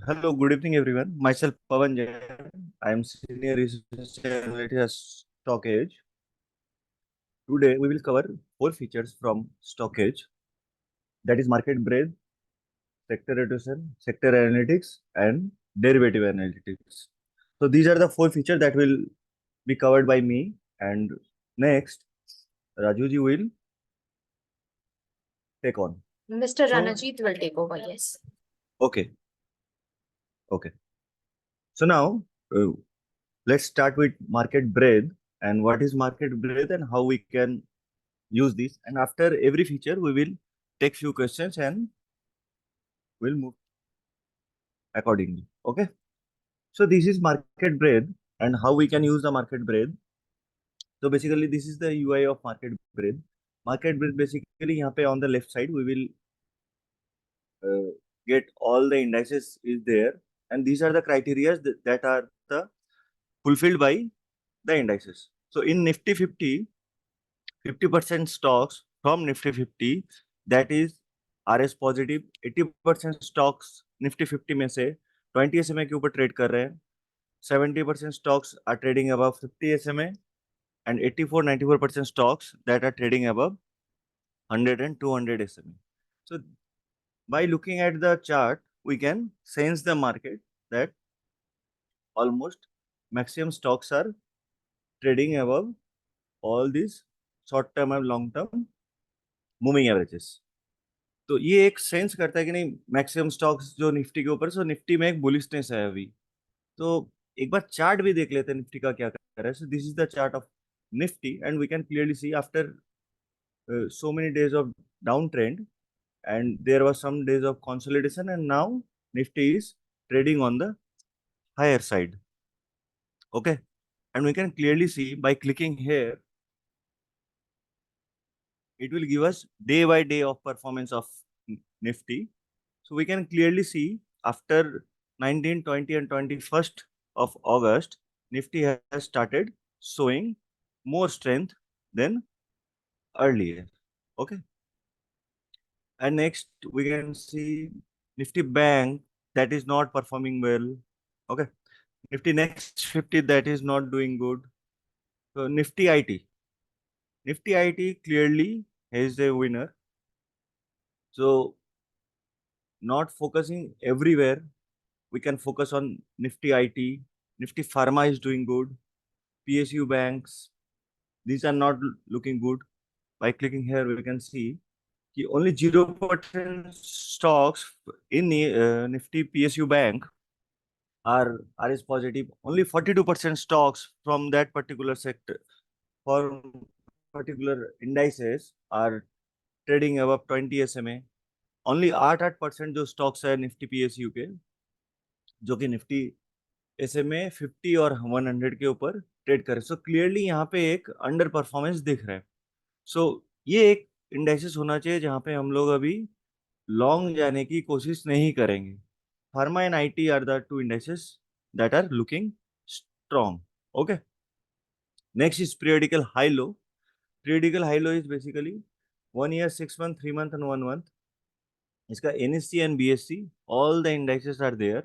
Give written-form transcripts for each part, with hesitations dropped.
Hello, good evening, everyone. Myself, Pavan Jain. I am senior research analyst at Stockage. Today, we will cover four features from Stockage, that is market breadth, sector rotation, sector analytics, and derivative analytics. So these are the four features that will be covered by me. And next, Rajuji will take on. Mr. So, Ranajit will take over, yes. okay, okay. So now, uh, let's start with market breadth and what is market breadth and how we can use this. And after every feature, we will take few questions and we'll move accordingly. Okay. So this is market breadth and how we can use the market breadth. So basically, this is the UI of market breadth. Market breadth basically, यहाँ पे on the left side, we will get all the indices is there, and these are the criteria that are the fulfilled by the indices. So in Nifty 50, 50% stocks from Nifty 50 that is RS positive, 80% stocks Nifty 50 में से 20 SMA के ऊपर trade कर रहे हैं, 70% stocks are trading above 50 SMA and 84-94% stocks that are trading above 100 and 200 SMA. So by looking at the chart, we can sense the market that almost maximum stocks are trading above all these short term and long term moving averages. तो ये एक sense करता है कि नहीं maximum stocks जो Nifty के ऊपर, सो निफ्टी में एक बुलिशनेस है अभी। तो एक बार चार्ट भी देख लेते हैं निफ्टी का क्या कर रहा है। So this is the chart of Nifty and we can clearly see after so many days of downtrend and there was some days of consolidation and now Nifty is trading on the higher side. Okay, and we can clearly see by clicking here, it will give us day by day of performance of Nifty. So we can clearly see after 19, 20 and 21st of August, Nifty has started showing more strength than earlier. Okay. And next we can see Nifty Bank that is not performing well. Okay. Nifty Next 50 that is not doing good. So Nifty IT. Nifty IT clearly is a winner. So not focusing everywhere, we can focus on Nifty IT. Nifty Pharma is doing good. PSU banks, these are not looking good. By clicking here, we can see कि only 0% stocks in Nifty PSU bank are is positive. Only 42% stocks from that particular sector for particular indices are trading above 20 SMA. Only 8% जो stocks है Nifty PSU के जो कि Nifty SMA 50 और 100 के ऊपर trade करे। सो क्लियरली यहाँ पे एक अंडर परफॉर्मेंस दिख रहा है। सो ये एक इंडाइसेस होना चाहिए जहाँ पे हम लोग अभी लॉन्ग जाने की कोशिश नहीं करेंगे। Pharma and IT are the two indices that are looking strong. Okay. Next is periodical high low. Periodical high low is basically 1 year, 6 month, 3 month, and 1 month. इसका NSE and BSE, all the indices are there.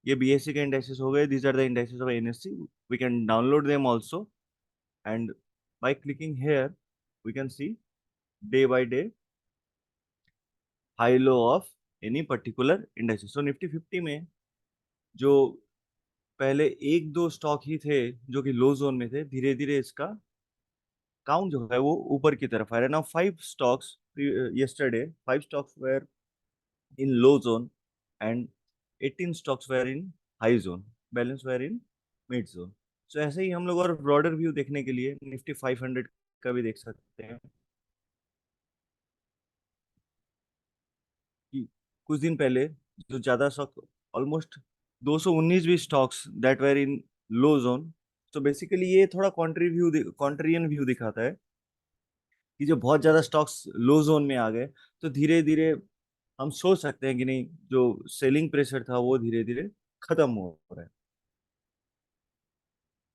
ये BSE के indices हो गए. These are the indices of NSE. We can download them also. And by clicking here, we can see day by day high low of any particular indices. So Nifty 50 में जो पहले एक दो stock ही थे जो कि लो जोन में थे, धीरे धीरे इसका काउंट जो है वो ऊपर की तरफ आ रहा है। Now 5 stocks yesterday, 5 stocks were in low zone and 18 stocks were in high zone, balance were in mid zone. So ऐसे ही हम लोग और ब्रॉडर व्यू देखने के लिए निफ्टी 500 का भी देख सकते हैं कि कुछ दिन पहले जो ज्यादा स्टॉक, ऑलमोस्ट 219 भी stocks that were in low zone. तो बेसिकली ये थोड़ा कॉन्ट्रियन व्यू दिखाता है कि जो बहुत ज्यादा स्टॉक्स लो जोन में आ गए, तो धीरे धीरे हम सोच सकते हैं कि नहीं जो सेलिंग प्रेशर था वो धीरे धीरे खत्म हो रहा है।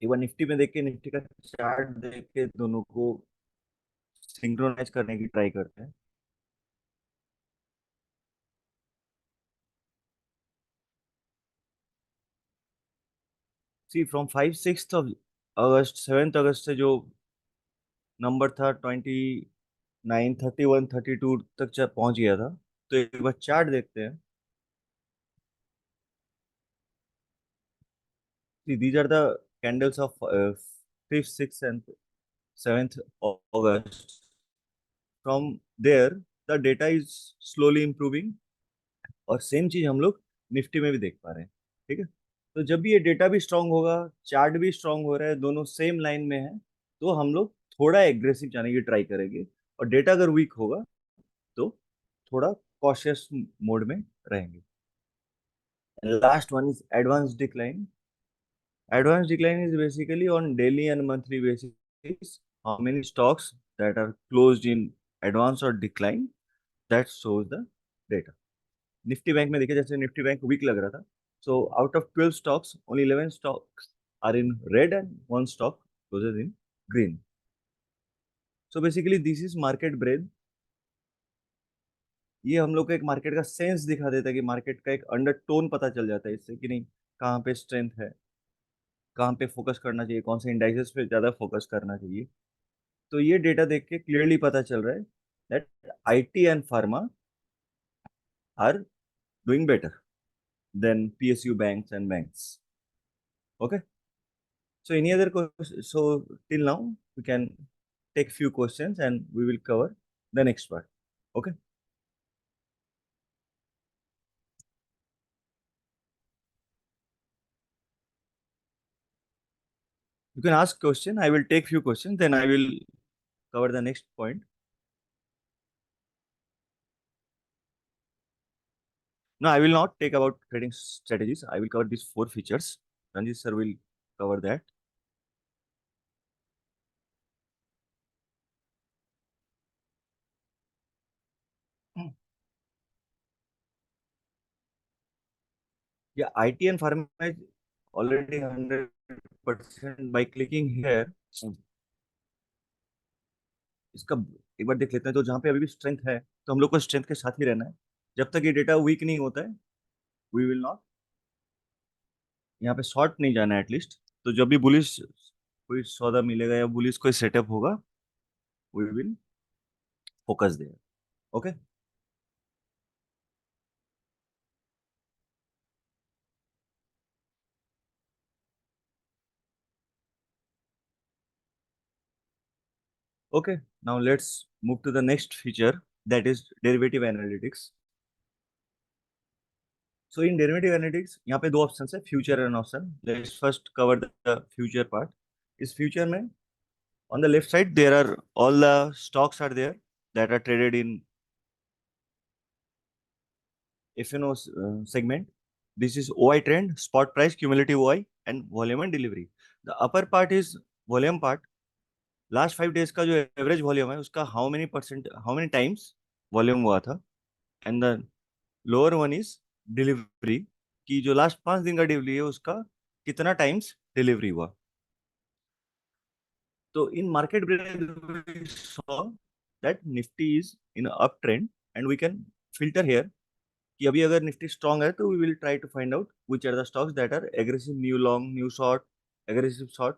एक बार निफ्टी में देख के, निफ्टी का चार्ट देख के दोनों को सिंक्रोनाइज करने की ट्राई करते हैं। सी फ्रॉम 5 6 अगस्त 7 अगस्त से जो नंबर था 29 31 32 तक पहुंच गया था। तो एक बार चार्ट देखते हैं। See, these are the candles of 5th, 6th, and 7th August. From there, the data is slowly improving और सेम चीज हम लोग निफ्टी में भी देख पा रहे हैं। ठीक है। तो जब भी ये डेटा भी स्ट्रांग होगा, चार्ट भी स्ट्रांग हो रहा है, दोनों सेम लाइन में है, तो हम लोग थोड़ा एग्रेसिव जाने की ट्राई करेंगे। और डेटा अगर वीक होगा तो थोड़ा कॉशियस मोड में रहेंगे। Last one is advance decline. Advanced decline is basically on daily and monthly basis how many stocks that are closed in advance or decline, that shows the data. Nifty bank में देखिए, जैसे Nifty bank week लग रहा था, so out of 12 stocks only 11 stocks are in red and one stock closes in green. So basically this is market breadth. ये हम लोग को एक मार्केट का सेंस दिखा देता है कि मार्केट का एक अंडरटोन पता चल जाता है इससे कि नहीं, कहाँ पे स्ट्रेंथ है, कहाँ पे फोकस करना चाहिए, कौन से इंडाइसेस पे ज्यादा फोकस करना चाहिए। तो ये डेटा देख के क्लियरली पता चल रहा है that IT and pharma are doing better than PSU banks and banks. Okay. So any other question? So till now we can take few questions and we will cover the next part. Okay. You can ask question. I will take few questions. Then I will cover the next point. No, I will not take about trading strategies. I will cover these four features. Ranjit sir will cover that. Yeah, IT and pharma is already 100% by clicking here. इसका एक बार देख लेते हैं। तो जहाँ पे अभी भी स्ट्रेंथ है, तो हम लोग को स्ट्रेंथ के साथ ही रहना है। जब तक ये डेटा वीक नहीं होता है, वी विल नॉट यहाँ पे शॉर्ट नहीं जाना है एटलीस्ट। तो जब भी बुलिश कोई सौदा मिलेगा या बुलिश कोई सेटअप होगा, we will focus there. Okay. Okay, now let's move to the next feature, that is derivative analytics. So in derivative analytics यहाँ पे दो ऑप्शन है, future and option. Let's first cover the future part. इस future में on the left side there are all the stocks are there that are traded in FNO segment. This is OI trend, spot price, cumulative OI, and volume and delivery. The upper part is volume part. Last 5 days का जो average volume है उसका how many times volume हुआ था। And the lower one is delivery, की जो last 5 दिन का डिलीवरी है उसका कितना टाइम्स डिलीवरी हुआ। तो इन market we saw that Nifty is in an uptrend and we can filter here कि अभी अगर निफ्टी स्ट्रांग है तो we will try to find out which are the stocks that are aggressive new long new short, aggressive short.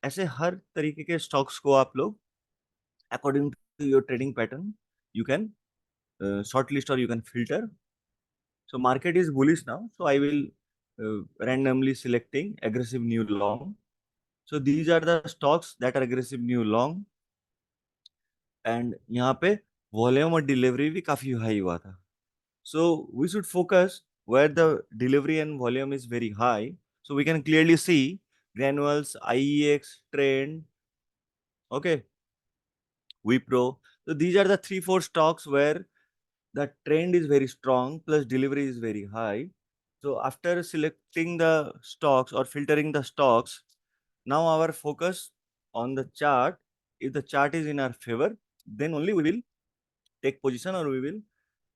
ऐसे हर तरीके के stocks को आप लोग according to your trading pattern you can short list और you can filter. So market is bullish now, so I will randomly selecting aggressive new long. So these are the stocks that are aggressive new long and यहाँ पे volume और delivery भी काफी high हुआ था। So we should focus where the delivery and volume is very high. So we can clearly see Granules, IEX, Trend, okay, Wipro. So these are the 3 4 stocks where the trend is very strong plus delivery is very high. So after selecting the stocks or filtering the stocks, now our focus on the chart. If the chart is in our favor, then only we will take position or we will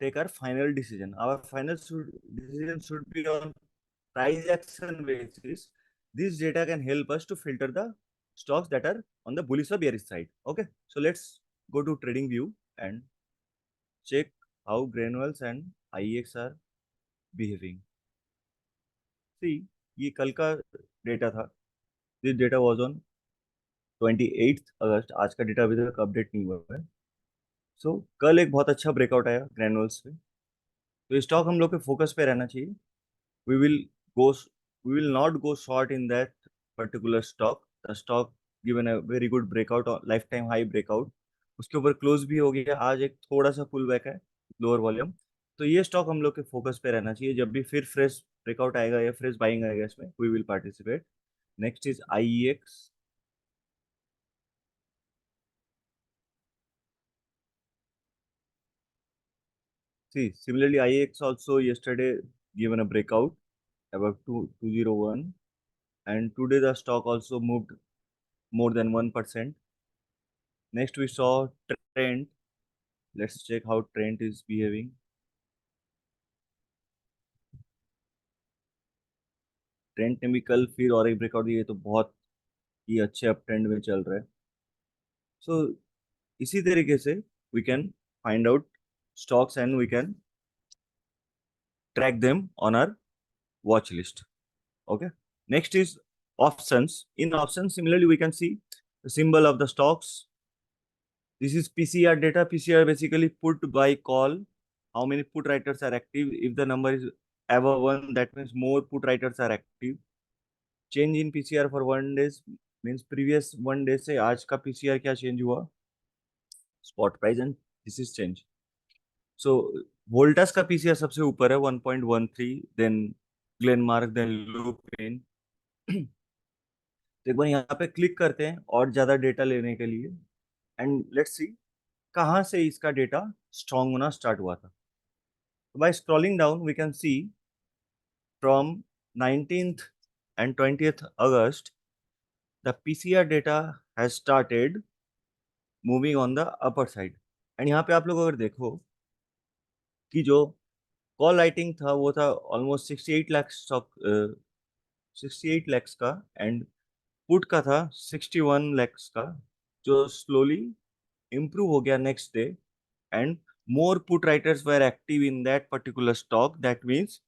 take our final decision. Our decision should be on price action basis. This data can help us to filter the stocks that are on the bullish or bearish side. Okay, so let's go to trading view and check how granules and IEX are behaving. See, ये कल का data था। This data was on 28 अगस्त। आज का data अभी तक update नहीं हुआ है। सो कल एक बहुत अच्छा ब्रेकआउट आया ग्रैनुअल्स पे, तो स्टॉक हम लोग के फोकस पे रहना चाहिए। we will go we will not go short in that particular stock. The stock given a very good breakout or lifetime high breakout, उसके ऊपर क्लोज भी हो गया। आज एक थोड़ा सा पुल बैक है, लोअर वॉल्यूम। तो ये स्टॉक हम लोग के फोकस पे रहना चाहिए। जब भी फिर फ्रेश ब्रेकआउट आएगा या फ्रेश बाइंग आएगा इसमें, we will participate. Next is IEX। See, similarly, IEX also yesterday given a breakout above 201, and today the stock also moved more than 1%. Next, we saw Trend. Let's check how Trend is behaving. Trend ने भी कल फिर और एक breakout दिया, तो बहुत ही अच्छे अप ट्रेंड में चल रहा है। सो इसी तरीके से we can find out stocks and we can track them on our watch list. Okay. Next is options. In options, similarly, we can see the symbol of the stocks. This is PCR data. PCR basically put by call. How many put writers are active? If the number is above one, that means more put writers are active. Change in PCR for 1 days means previous 1 day से आज का PCR क्या change हुआ, spot price, and this is change. So Voltas का PCR सबसे ऊपर है 1.13, then Glenmark, then Lupin. तो एक बार यहाँ पे क्लिक करते हैं और ज्यादा डेटा लेने के लिए, एंड लेट्स सी कहाँ से इसका डेटा स्ट्रॉन्ग होना स्टार्ट हुआ था। तो by scrolling down we can see from 19th and 20th August the PCR data has started moving on the upper side. And यहाँ पे आप लोग अगर देखो कि जो कॉल राइटिंग था वो था ऑलमोस्ट 68 लाख स्टॉक, 68 लाख का, एंड पुट का था 61 लाख का, जो स्लोली इम्प्रूव हो गया next day. And more put writers were active in that particular stock. That means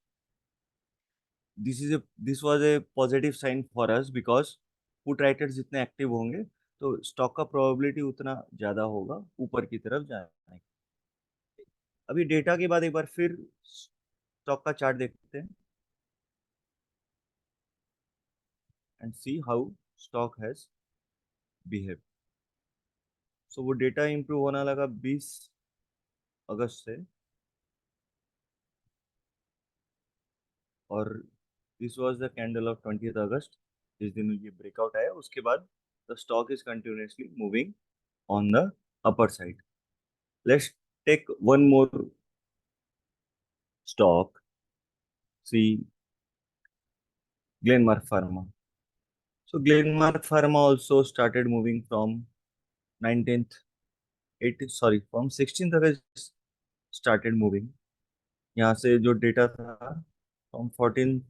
this was a positive sign for us, because put writers जितने एक्टिव होंगे तो स्टॉक का प्रोबेबिलिटी उतना ज्यादा होगा ऊपर की तरफ जाने। अभी डेटा के बाद एक बार फिर स्टॉक का चार्ट देखते हैं and see how stock has behave. So वो डेटा इंप्रूव होने लगा 20 अगस्त से, और this was the candle of 20th August. जिस दिन ये ब्रेकआउट आया उसके बाद the stock is continuously moving on the upper side. Let's take one more stock, see Glenmark pharma. So Glenmark Pharma also started moving from 19th, 18th, sorry, from 16th August started moving। यहाँ से जो data था from 14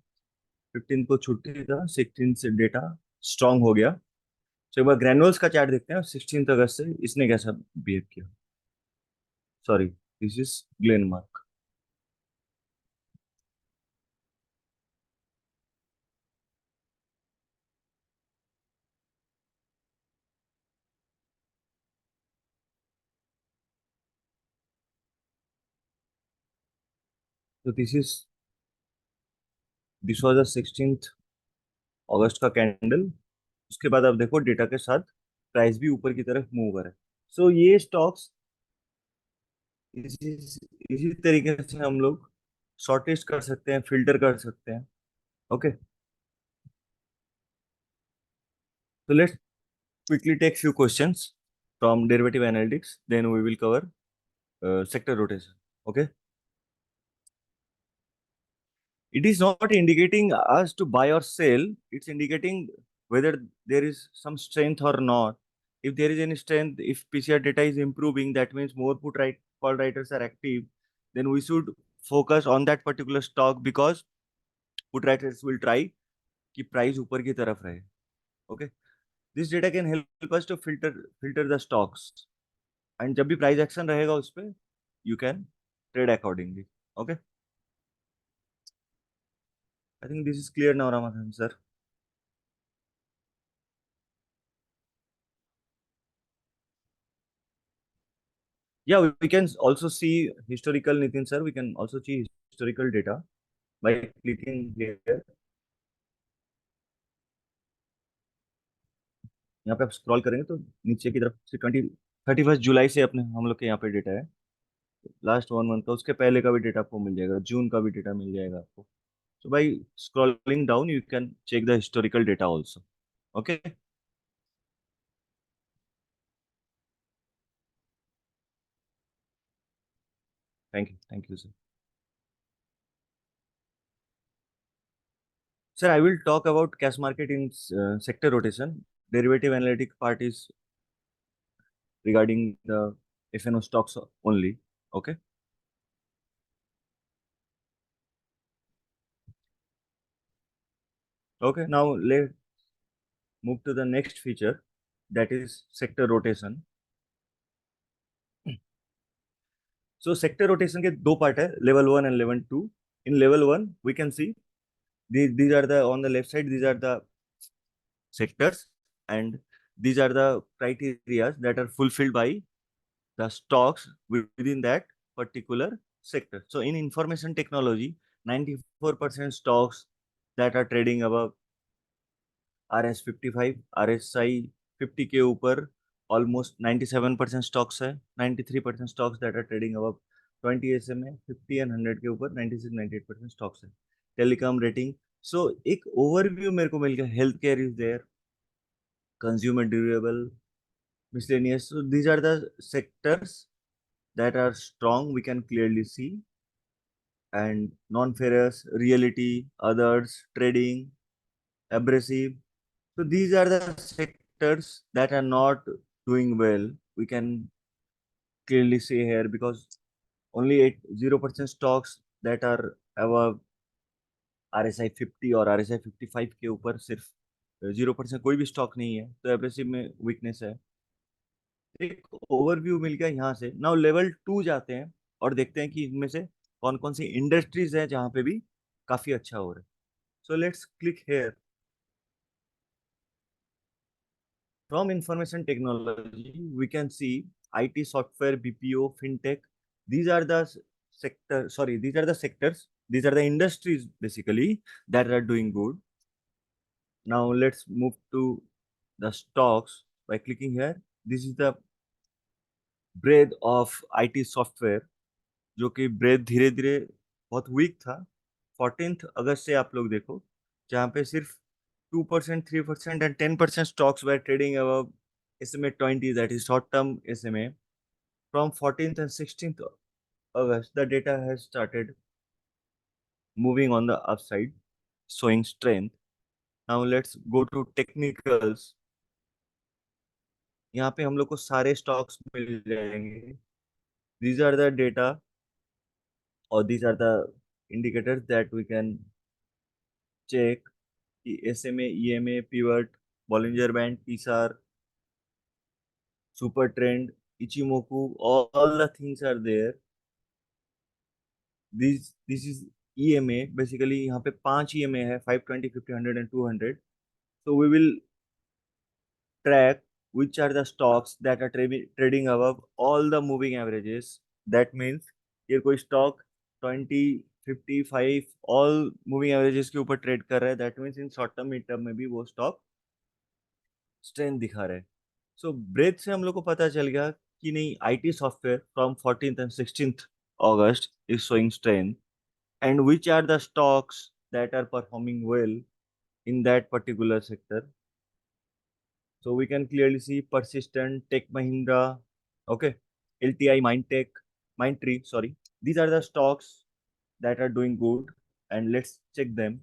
15 को छुट्टी था, 16 से data strong हो गया। तो एक बार ग्रैनुअल्स का चार्ट देखते हैं 16 अगस्त से इसने कैसा बिहेव किया। Sorry, this is Glenmark. तो दिस वाज द 16 अगस्त का कैंडल। उसके बाद आप देखो डेटा के साथ प्राइस भी ऊपर की तरफ मूव कर है। सो ये स्टॉक्स इसी इसी तरीके से हम लोग शॉर्टेज कर सकते हैं, फिल्टर कर सकते हैं। Okay, so let's quickly take few questions from derivative analytics, then we will cover sector rotation. Okay, it is not indicating us to buy or sell, it's indicating whether there is some strength or not. If there is any strength, if PCR data is improving, that means more call writers are active, then we should focus on that particular stock, because put writers will try कि price ऊपर की तरफ रहे। Okay, this data can help us to filter the stocks, and जब भी price action रहेगा उस पर you can trade accordingly. Okay, I think this is clear now Ramadhan sir. Yeah, we can also see historical, Nitin sir. We can also see historical data by clicking here. यहाँ पे आप scroll करेंगे तो नीचे की तरफ से 31 जुलाई से अपने हम लोग के यहाँ पे डेटा है, लास्ट 1 मंथ का, उसके पहले का भी डेटा आपको मिल जाएगा, जून का भी डेटा मिल जाएगा आपको. So by scrolling down, you can check the historical data also. Okay. Thank you. Thank you, sir. Sir, I will talk about cash market in sector rotation. Derivative analytic part is regarding the FNO stocks only. Okay. Okay. Now let's move to the next feature, that is sector rotation. So sector rotation के दो part है, level 1 and level 2. In level 1, we can see these are the, on the left side, these are the sectors, and these are the criteria that are fulfilled by the stocks within that particular sector. So in information technology, 94% stocks that are trading above RS 55, RSI 50 के ऊपर almost 97% stocks है, 93% stocks that are trading above 20 SMA, 50 and 100 के ऊपर 96-98% stocks है. Telecom rating. So एक overview मेरे को मिल गया. Healthcare is there, consumer durable, miscellaneous. So these are the sectors that are strong, we can clearly see, and non-ferrous, realty, others, trading, abrasive. So these are the sectors that are not doing well. We can clearly see here because only 0% stocks that are above RSI 50 और RSI 55 के ऊपर सिर्फ 0% कोई भी stock नहीं है, तो abrasive में वीकनेस है. एक ओवरव्यू मिल गया यहाँ से. नाउ लेवल 2 जाते हैं और देखते हैं कि इनमें से कौन कौन सी इंडस्ट्रीज है जहाँ पे भी काफी अच्छा हो रहा है. So let's click here. From information technology we can see IT, software, BPO, fintech. These are the these are the sectors, these are the industries basically that are doing good. Now let's move to the stocks by clicking here. This is the breadth of IT software, जो कि breath धीरे धीरे बहुत week था. 14 अगस्त से आप लोग देखो, जहाँ पे सिर्फ 2%, 3% and 10% stocks were trading above SMA 20, that is short term SMA. From 14th and 16th August, the data has started moving on the upside, showing strength. Now let's go to technicals. यहाँ पे हम लोग को सारे stocks मिल जाएंगे. These are the data, or these are the indicators that we can check. SMA, EMA, pivot, Bollinger Band, PSAR, Super Trend, Ichimoku, all the things are there. This is EMA. Basically यहाँ पे 5 EMA है, 520, 50, 100 and 200. So we will track which are the stocks that are trading above all the moving averages. That means ये कोई stock 20, 55 all moving averages के ऊपर trade कर रहा है. That means in short term, mid term में भी वो stock स्ट्रेंथ दिखा रहे हैं. सो ब्रेथ से हम लोग को पता चल गया कि नहीं, IT software from 14th and 16th August is showing strength, and which are the stocks that are performing well in that particular sector. So we can clearly see Persistent, Tech Mahindra, okay, LTI, Mindtech, Mindtree, sorry. These are the stocks that are doing good, and let's check them.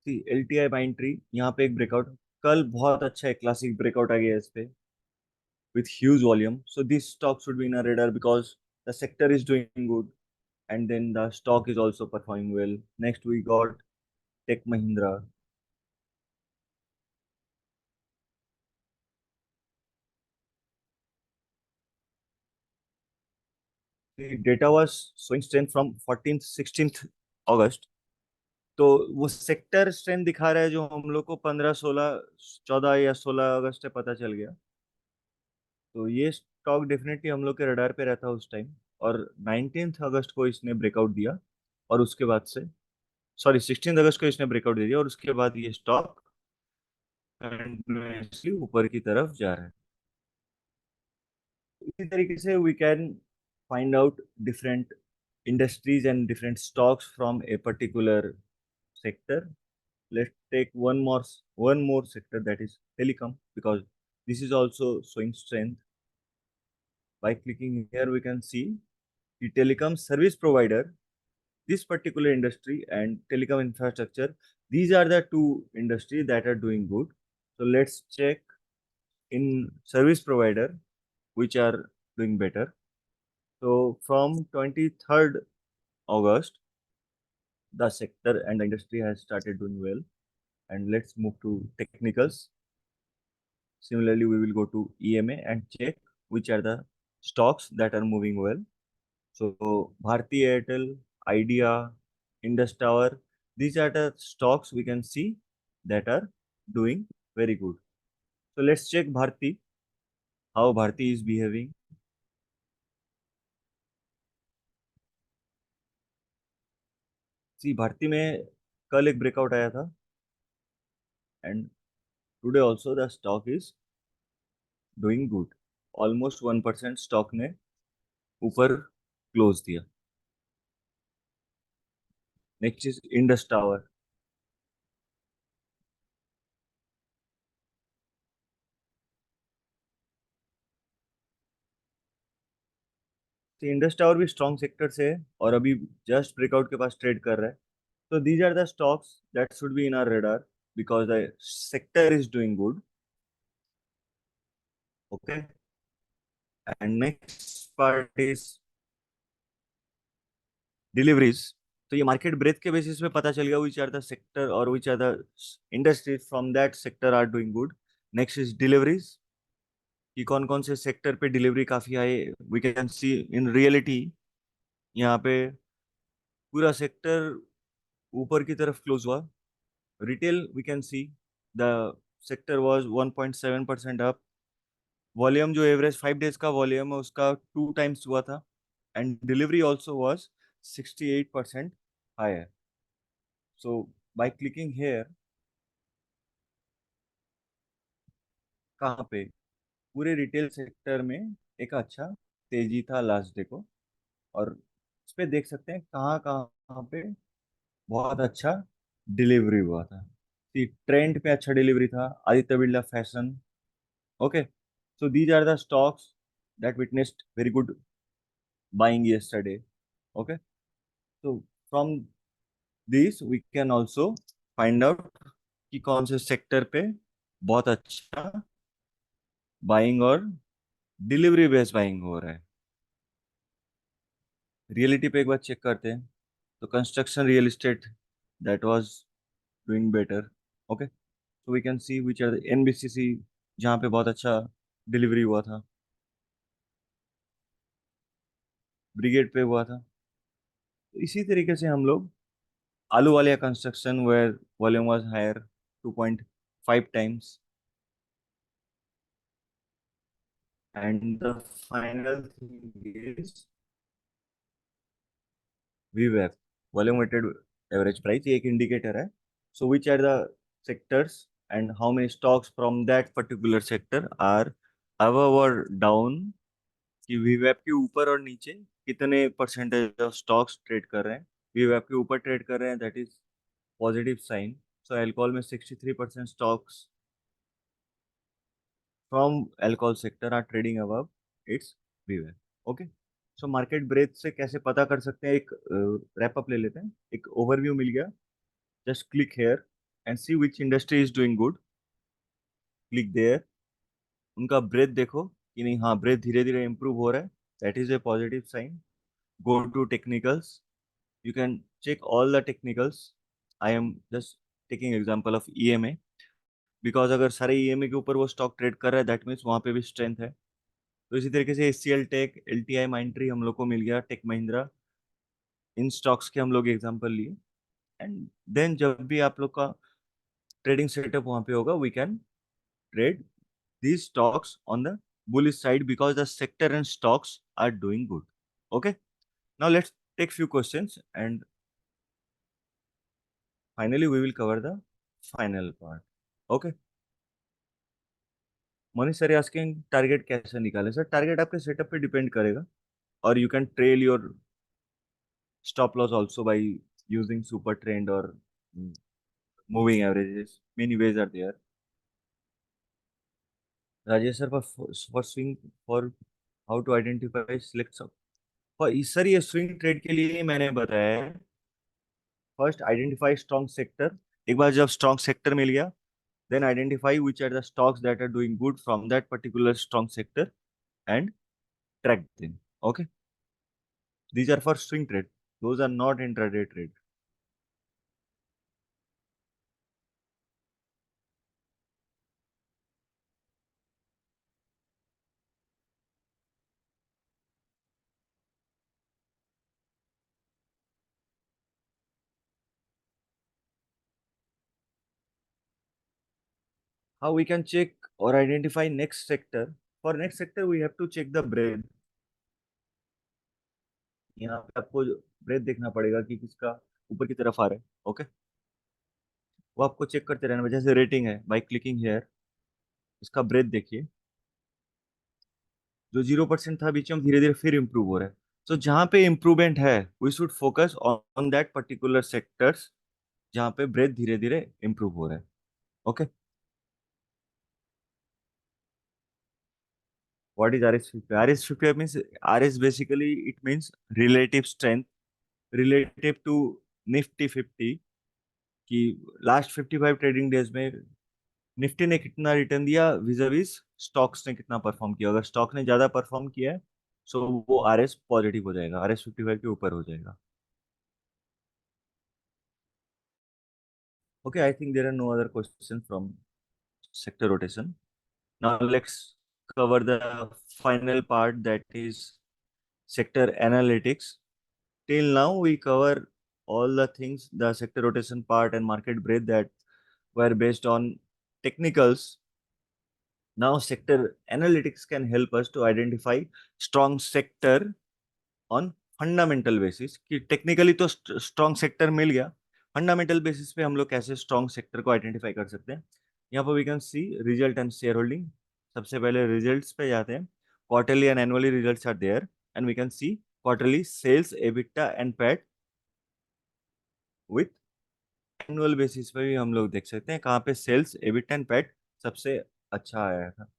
See LTI, Mindtree, यहाँ पे एक breakout, कल बहुत अच्छा है, classic breakout आ गया इस पे with huge volume. So this stock should be in a radar because the sector is doing good, and then the stock is also performing well. Next we got Tech Mahindra. The data was showing strength from 14th 16th August. तो वो sector strength दिखा रहा है जो हम लोग को 15 16 14 या 16 अगस्त से पता चल गया। तो ये स्टॉक डेफिनेटली हम लोग के रडार पे रहता उस टाइम। और 19th अगस्त को इसने ब्रेकआउट दिया, और उसके बाद से, सॉरी 16th अगस्त को इसने ब्रेकआउट दे दिया, और उसके बाद ये स्टॉक कंटिन्यूअसली ऊपर की तरफ जा रहा है। इसी तरीके से we can find out different industries and different stocks from a particular sector. Let's take one more sector, that is telecom, because this is also showing strength. By clicking here, we can see the telecom service provider, this particular industry and telecom infrastructure. These are the two industries that are doing good. So let's check in service provider which are doing better. So from 23rd August, the sector and the industry has started doing well. And let's move to technicals. Similarly, we will go to EMA and check which are the stocks that are moving well. So Bharti Airtel, Idea, Indus Tower, these are the stocks we can see that are doing very good. So let's check Bharti, how Bharti is behaving. See, Bharti में कल एक breakout आया था, and today also the stock is doing good. Almost 1% stock ने ऊपर close दिया. Next is Indus Tower. तो Indus tower भी स्ट्रॉन्ग सेक्टर से है और अभी जस्ट ब्रेकआउट के पास ट्रेड कर रहा है। तो these are the stocks that should be in our radar because the sector is doing good. Okay, and next part is deliveries. तो ये मार्केट ब्रेथ के बेसिस पे पता चल गया विच आर द सेक्टर और which are the industries from that sector are doing good. Next is deliveries, कि कौन कौन से सेक्टर पे डिलीवरी काफी आए। We can see in realty यहाँ पे पूरा सेक्टर ऊपर की तरफ क्लोज हुआ। Retail, we can see the sector was 1.7% up. Volume जो एवरेज 5 डेज का वॉल्यूम है उसका 2 टाइम्स हुआ था, and delivery also was 68% higher. So by clicking here, कहाँ पे पूरे रिटेल सेक्टर में एक अच्छा तेजी था लास्ट डे को, और इस पे देख सकते हैं कहाँ कहाँ पे बहुत अच्छा डिलीवरी हुआ था। ट्रेंड पे अच्छा डिलीवरी था, Aditya Birla fashion. Okay, so these are the stocks that witnessed very good buying yesterday. Okay, so from these we can also find out कि कौन से सेक्टर पे बहुत अच्छा बाइंग और डिलीवरी बेस्ड बाइंग हो रहा है। रियलिटी पे एक बार चेक करते हैं। तो construction real estate that was doing better. Okay, so we can see which are NBCC जहाँ पे बहुत अच्छा डिलीवरी हुआ था, ब्रिगेड पे हुआ था। तो इसी तरीके से हम लोग Ahluwalia Construction, where volume was higher, 2.5 times. And the final thing is VWAP, volume weighted average price, ये एक indicator है. So which are the sectors and how many stocks from that particular sector are above or down, कि VWAP के ऊपर और नीचे कितने percentage of stocks trade कर रहे हैं। VWAP के ऊपर ट्रेड कर रहे हैं, that is positive sign. So alcohol में 63% stocks from alcohol sector are trading above its VWAP. Okay, so market breath से कैसे पता कर सकते हैं, एक रैप अप ले लेते हैं। एक ओवरव्यू मिल गया, just click here and see which industry is doing good. Click there, उनका ब्रेथ देखो कि नहीं, हाँ ब्रेथ धीरे धीरे इंप्रूव हो रहा है, that is a positive sign. Go to technicals, you can check all the technicals. I am just taking example of EMA, because अगर सारे ईएमए के ऊपर वो स्टॉक ट्रेड कर रहा है दैट मीन्स वहाँ पे भी स्ट्रेंथ है। तो इसी तरीके से एचसीएल टेक, एलटीआई माइंट्री हम लोग को मिल गया, टेक महिंद्रा, इन स्टॉक्स के हम लोग एग्जांपल लिए। एंड देन जब भी आप लोग का ट्रेडिंग सेटअप वहां पे होगा, we can trade these stocks on the bullish side because the sector and stocks are doing good. Okay, now let's take few questions and finally we will cover the final part. Okay, Manish sir asking target कैसे निकाले? Sir target आपके setup पे depend करेगा, और you can trail your stop loss also by using super trend or moving averages. Many ways are there. Rajesh sir, for swing, for how to identify select stock, और sir ये swing trade के लिए ही मैंने बताया है। First identify strong sector, एक बार जब strong sector मिल गया, then identify which are the stocks that are doing good from that particular strong sector and track them. Okay, these are for swing trade, those are not intraday trade. How we can check or identify next sector? For next sector we have to check the breadth. यहाँ पे आपको breath देखना पड़ेगा कि किसका ऊपर की तरफ आ रहा है। ओके, वो आपको चेक करते रहना, जैसे रेटिंग है, बाय क्लिकिंग हेयर इसका ब्रेथ देखिए, जो 0% था बीच में धीरे धीरे फिर इंप्रूव हो रहा है। तो जहाँ पे इम्प्रूवमेंट है we should focus on that particular sectors जहाँ पे ब्रेथ धीरे धीरे इंप्रूव हो रहा है। Okay, what is RS50? RS50 means, RS basically it means relative strength relative to Nifty 50, कि लास्ट 55 ट्रेडिंग डेज में निफ्टी ने कितना रिटर्न दिया विजविस स्टॉक्स ने कितना परफॉर्म किया। अगर स्टॉक ने ज्यादा परफॉर्म किया है सो वो RS पॉजिटिव हो जाएगा, RS55 के ऊपर हो जाएगा। Okay, I think there are no other question from sector rotation. Now let's cover the final part, that is sector analytics. Till now we cover all the things, the sector rotation part and market breadth, that were based on technicals. Now sector analytics can help us to identify strong sector on fundamental basis, कि technically तो strong sector मिल गया, fundamental basis पे हम लोग कैसे strong sector को identify कर सकते हैं। यहाँ पर we can see result and share holding. सबसे पहले रिजल्ट्स पे जाते हैं, quarterly and annually results are there and we can see quarterly sales, EBITDA and PAT. With annual basis पे भी हम लोग देख सकते हैं कहाँ पे सेल्स, एबिटा एंड पैट सबसे अच्छा आया था।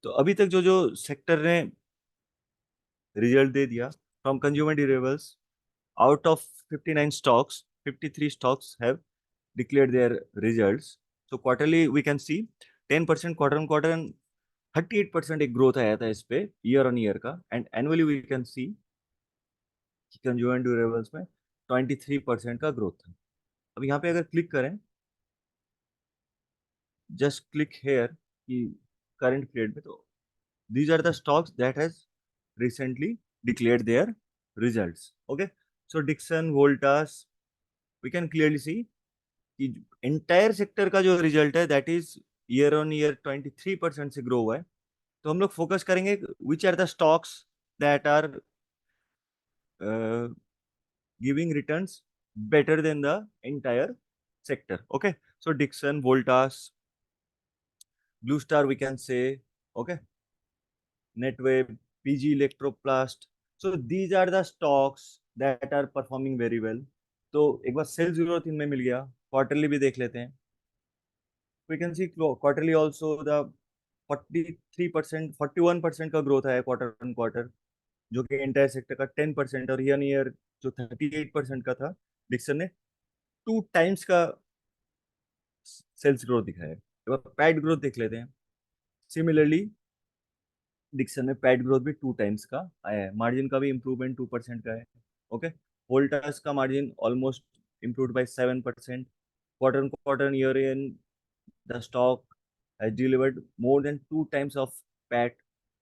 तो अभी तक जो जो सेक्टर ने रिजल्ट दे दिया, from consumer durables, out of 59 stocks, 53 stocks have declared their results. So quarterly we can see 10% quarter on quarter and 38% एक ग्रोथ आया था इस पे ईयर ऑन ईयर का, and annually we can see कि consumer durables में 23% का growth था। अब यहाँ पे अगर क्लिक करें, जस्ट क्लिक हेयर कि करंट पीरियड में, तो these are the stocks that has recently declared their results. Okay, so Dixon, Voltas, we can clearly see कि एंटायर सेक्टर का जो रिजल्ट है that is year on year 23% से grow हुआ है। तो हम लोग फोकस करेंगे which are the stocks that are giving returns better than the entire sector. Okay, so Dixon, Voltas, Blue Star we can say, okay, Netweb, PG Electroplast. So these are the stocks that are performing very well. तो एक बार cell 03 में मिल गया, quarterly भी देख लेते हैं। We can see quarterly also the 43%, 41% का growth आया क्वार्टर ऑन क्वार्टर, जो कि एंटायर सेक्टर का 10%, और ईयर ईयर जो 38% का था डिक्सन ने 2 टाइम्स का सेल्स ग्रोथ दिखाया है। तो पैड ग्रोथ देख लेते हैं। सिमिलरली डिक्सन में पैड ग्रोथ भी 2 टाइम्स का आया है, मार्जिन का भी इम्प्रूवमेंट 2% का है। ओके, वोल्टास का margin almost improve bye 7%, quarter on quarter, year in the stock has delivered more than 2 times of PAT.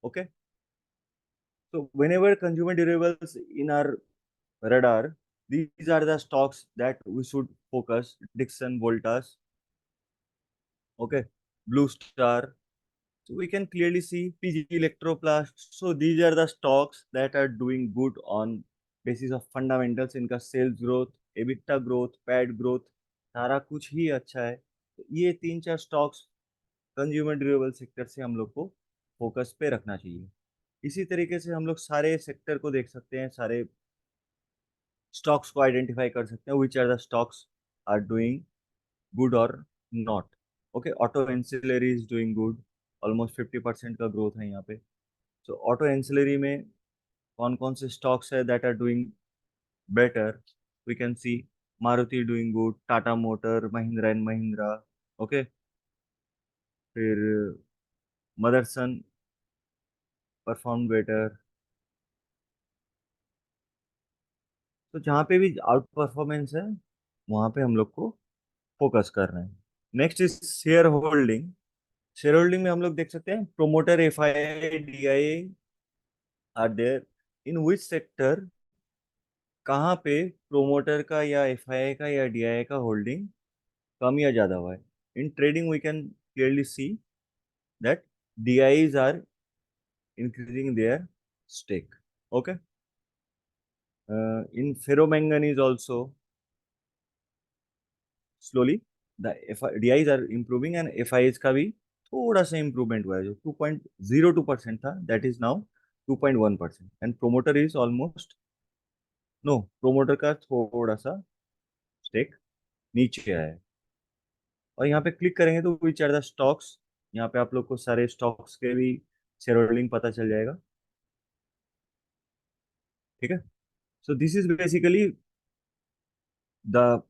Okay, So whenever consumer durables in our radar, these are the stocks that we should focus. Dixon, Voltas, okay, Blue Star. So we can clearly see PG Electroplast. So these are the stocks that are doing good on basis of fundamentals. इनका sales growth, EBITDA growth, PAT growth, सारा कुछ ही अच्छा है. तो ये तीन चार stocks consumer durable sector से हम लोग को फोकस पे रखना चाहिए. इसी तरीके से हम लोग सारे सेक्टर को देख सकते हैं, सारे स्टॉक्स को आइडेंटिफाई कर सकते हैं which are the stocks are doing good और not. Okay, auto ancillary is doing good, almost 50% का ग्रोथ है यहाँ पे. सो ऑटो एंसिलरी में कौन कौन से स्टॉक्स है that are doing better? We can see Maruti doing good, Tata motor, Mahindra and Mahindra. Okay, फिर मदरसन परफॉर्म बेटर. तो जहाँ पे भी आउट परफॉर्मेंस है वहाँ पे हम लोग को फोकस कर रहे हैं. Next is share holding. Share holding में हम लोग देख सकते हैं promoter, F I D I are there. In which sector, कहाँ पे प्रोमोटर का या एफ आई का या डी आई का होल्डिंग कम या ज्यादा हुआ है? In trading we can clearly see that D IIs are increasing their stake. Okay. In ferromanganese also slowly the DIs are improving and FIs का भी थोड़ा सा इम्प्रूवमेंट हुआ है. जो 2.02% था that is now 2.1%. And promoter is almost, no, promoter का थोड़ा सा स्टेक नीचे आया है. और यहाँ पे क्लिक करेंगे तो विच आर द स्टॉक्स, यहाँ पे आप लोग को सारे स्टॉक्स के भी शेयर होल्डिंग पता चल जाएगा. ठीक है. So this is basically the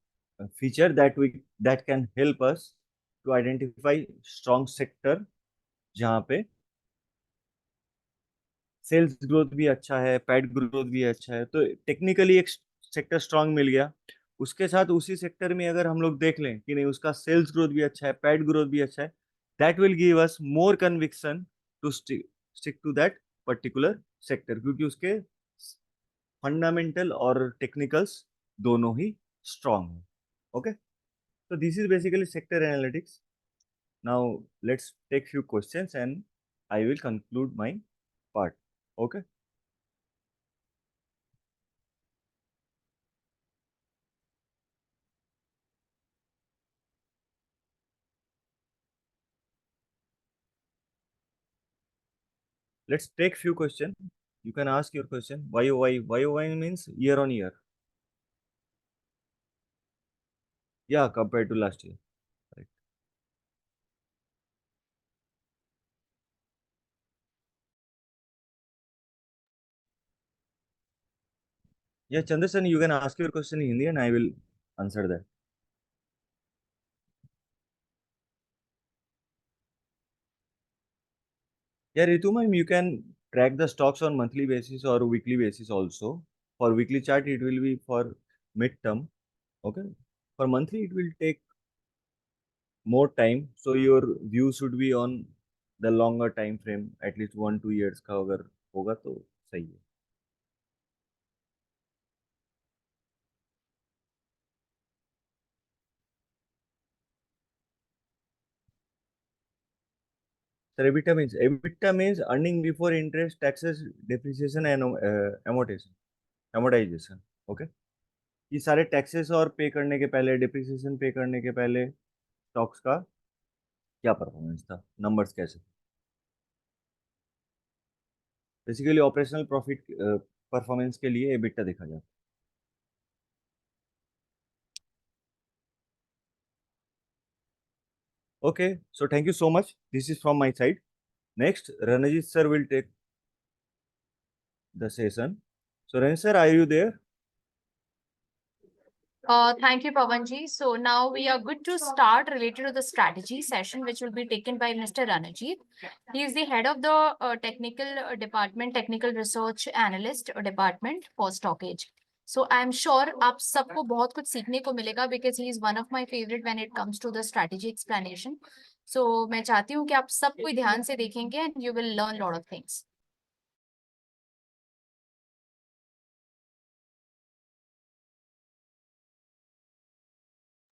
feature that can help us to identify strong sector जहाँ पे सेल्स ग्रोथ भी अच्छा है, पैट ग्रोथ भी अच्छा है. तो टेक्निकली एक सेक्टर स्ट्रांग मिल गया. उसके साथ उसी सेक्टर में अगर हम लोग देख लें कि नहीं उसका सेल्स ग्रोथ भी अच्छा है, पैट ग्रोथ भी अच्छा है, that will give us more conviction to stick to that particular sector, क्योंकि उसके फंडामेंटल और टेक्निकल्स दोनों ही स्ट्रांग है. Okay. So this is basically sector analytics. Now let's take few questions and I will conclude my part. Okay. Let's take few questions. You can ask your question. YOY. YOY means year on year. Yeah, compared to last year. Right. Yeah, Chandrasen, you can ask your question in Hindi and I will answer that. Yeah, Ritu ma'am, you can track the stocks on monthly basis or weekly basis also. For weekly chart, it will be for midterm. Okay. For monthly, it will take more time, so your view should be on the longer time frame, at least 1-2 years का अगर होगा तो सही है. Sir, EBITDA means earning before interest, taxes, depreciation and amortization. Okay. ये सारे taxes और पे करने के पहले, डिप्रिसिएशन पे करने के पहले स्टॉक्स का क्या परफॉर्मेंस था, नंबर्स कैसे. बेसिकली ऑपरेशनल प्रॉफिट परफॉर्मेंस के लिए EBITDA देखा जाता है. Okay, so thank you so much. This is from my side. Next, Ranajit sir will take the session. So, Ranjit sir, are you there? Thank you, Pavanji. So now we are good to start related to the strategy session, which will be taken by Mr. Ranajit. He is the head of the technical department, technical research analyst department for Stockage. So I'm sure आप सबको बहुत कुछ सीखने को मिलेगा because he is one of my favorite when it comes to the strategy explanation. So मैं चाहती हूँ कि आप सब कोई ध्यान से देखेंगे and you will learn lot of things.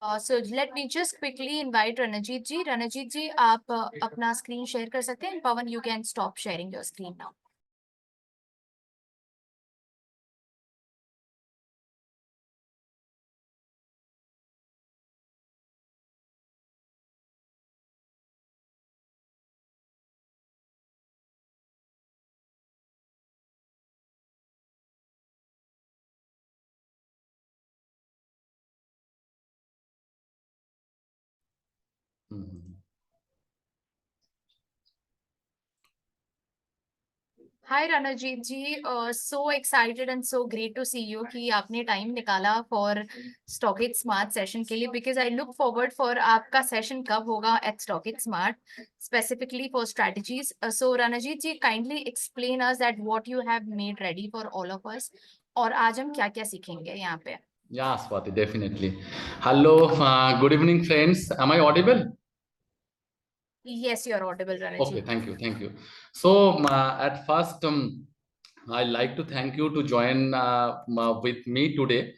So let me just quickly invite Ranajit ji. Ranajit ji, आप अपना screen share कर सकते हैं. Pawan, you can stop sharing your screen now. Hi Ranajit ji, so excited and so great to see you कि आपने time निकाला for StockX Smart session के लिए, because I look forward for आपका session कब होगा at StockX Smart specifically for strategies. So Ranajit ji, kindly explain us that what you have made ready for all of us और आज हम क्या क्या सीखेंगे यहाँ पे. Yeah, Swati, definitely. Hello, good evening, friends. Am I audible? Yes, you are audible, Ranajit. Okay, thank you, thank you. So, at first, I'd like to thank you to join with me today.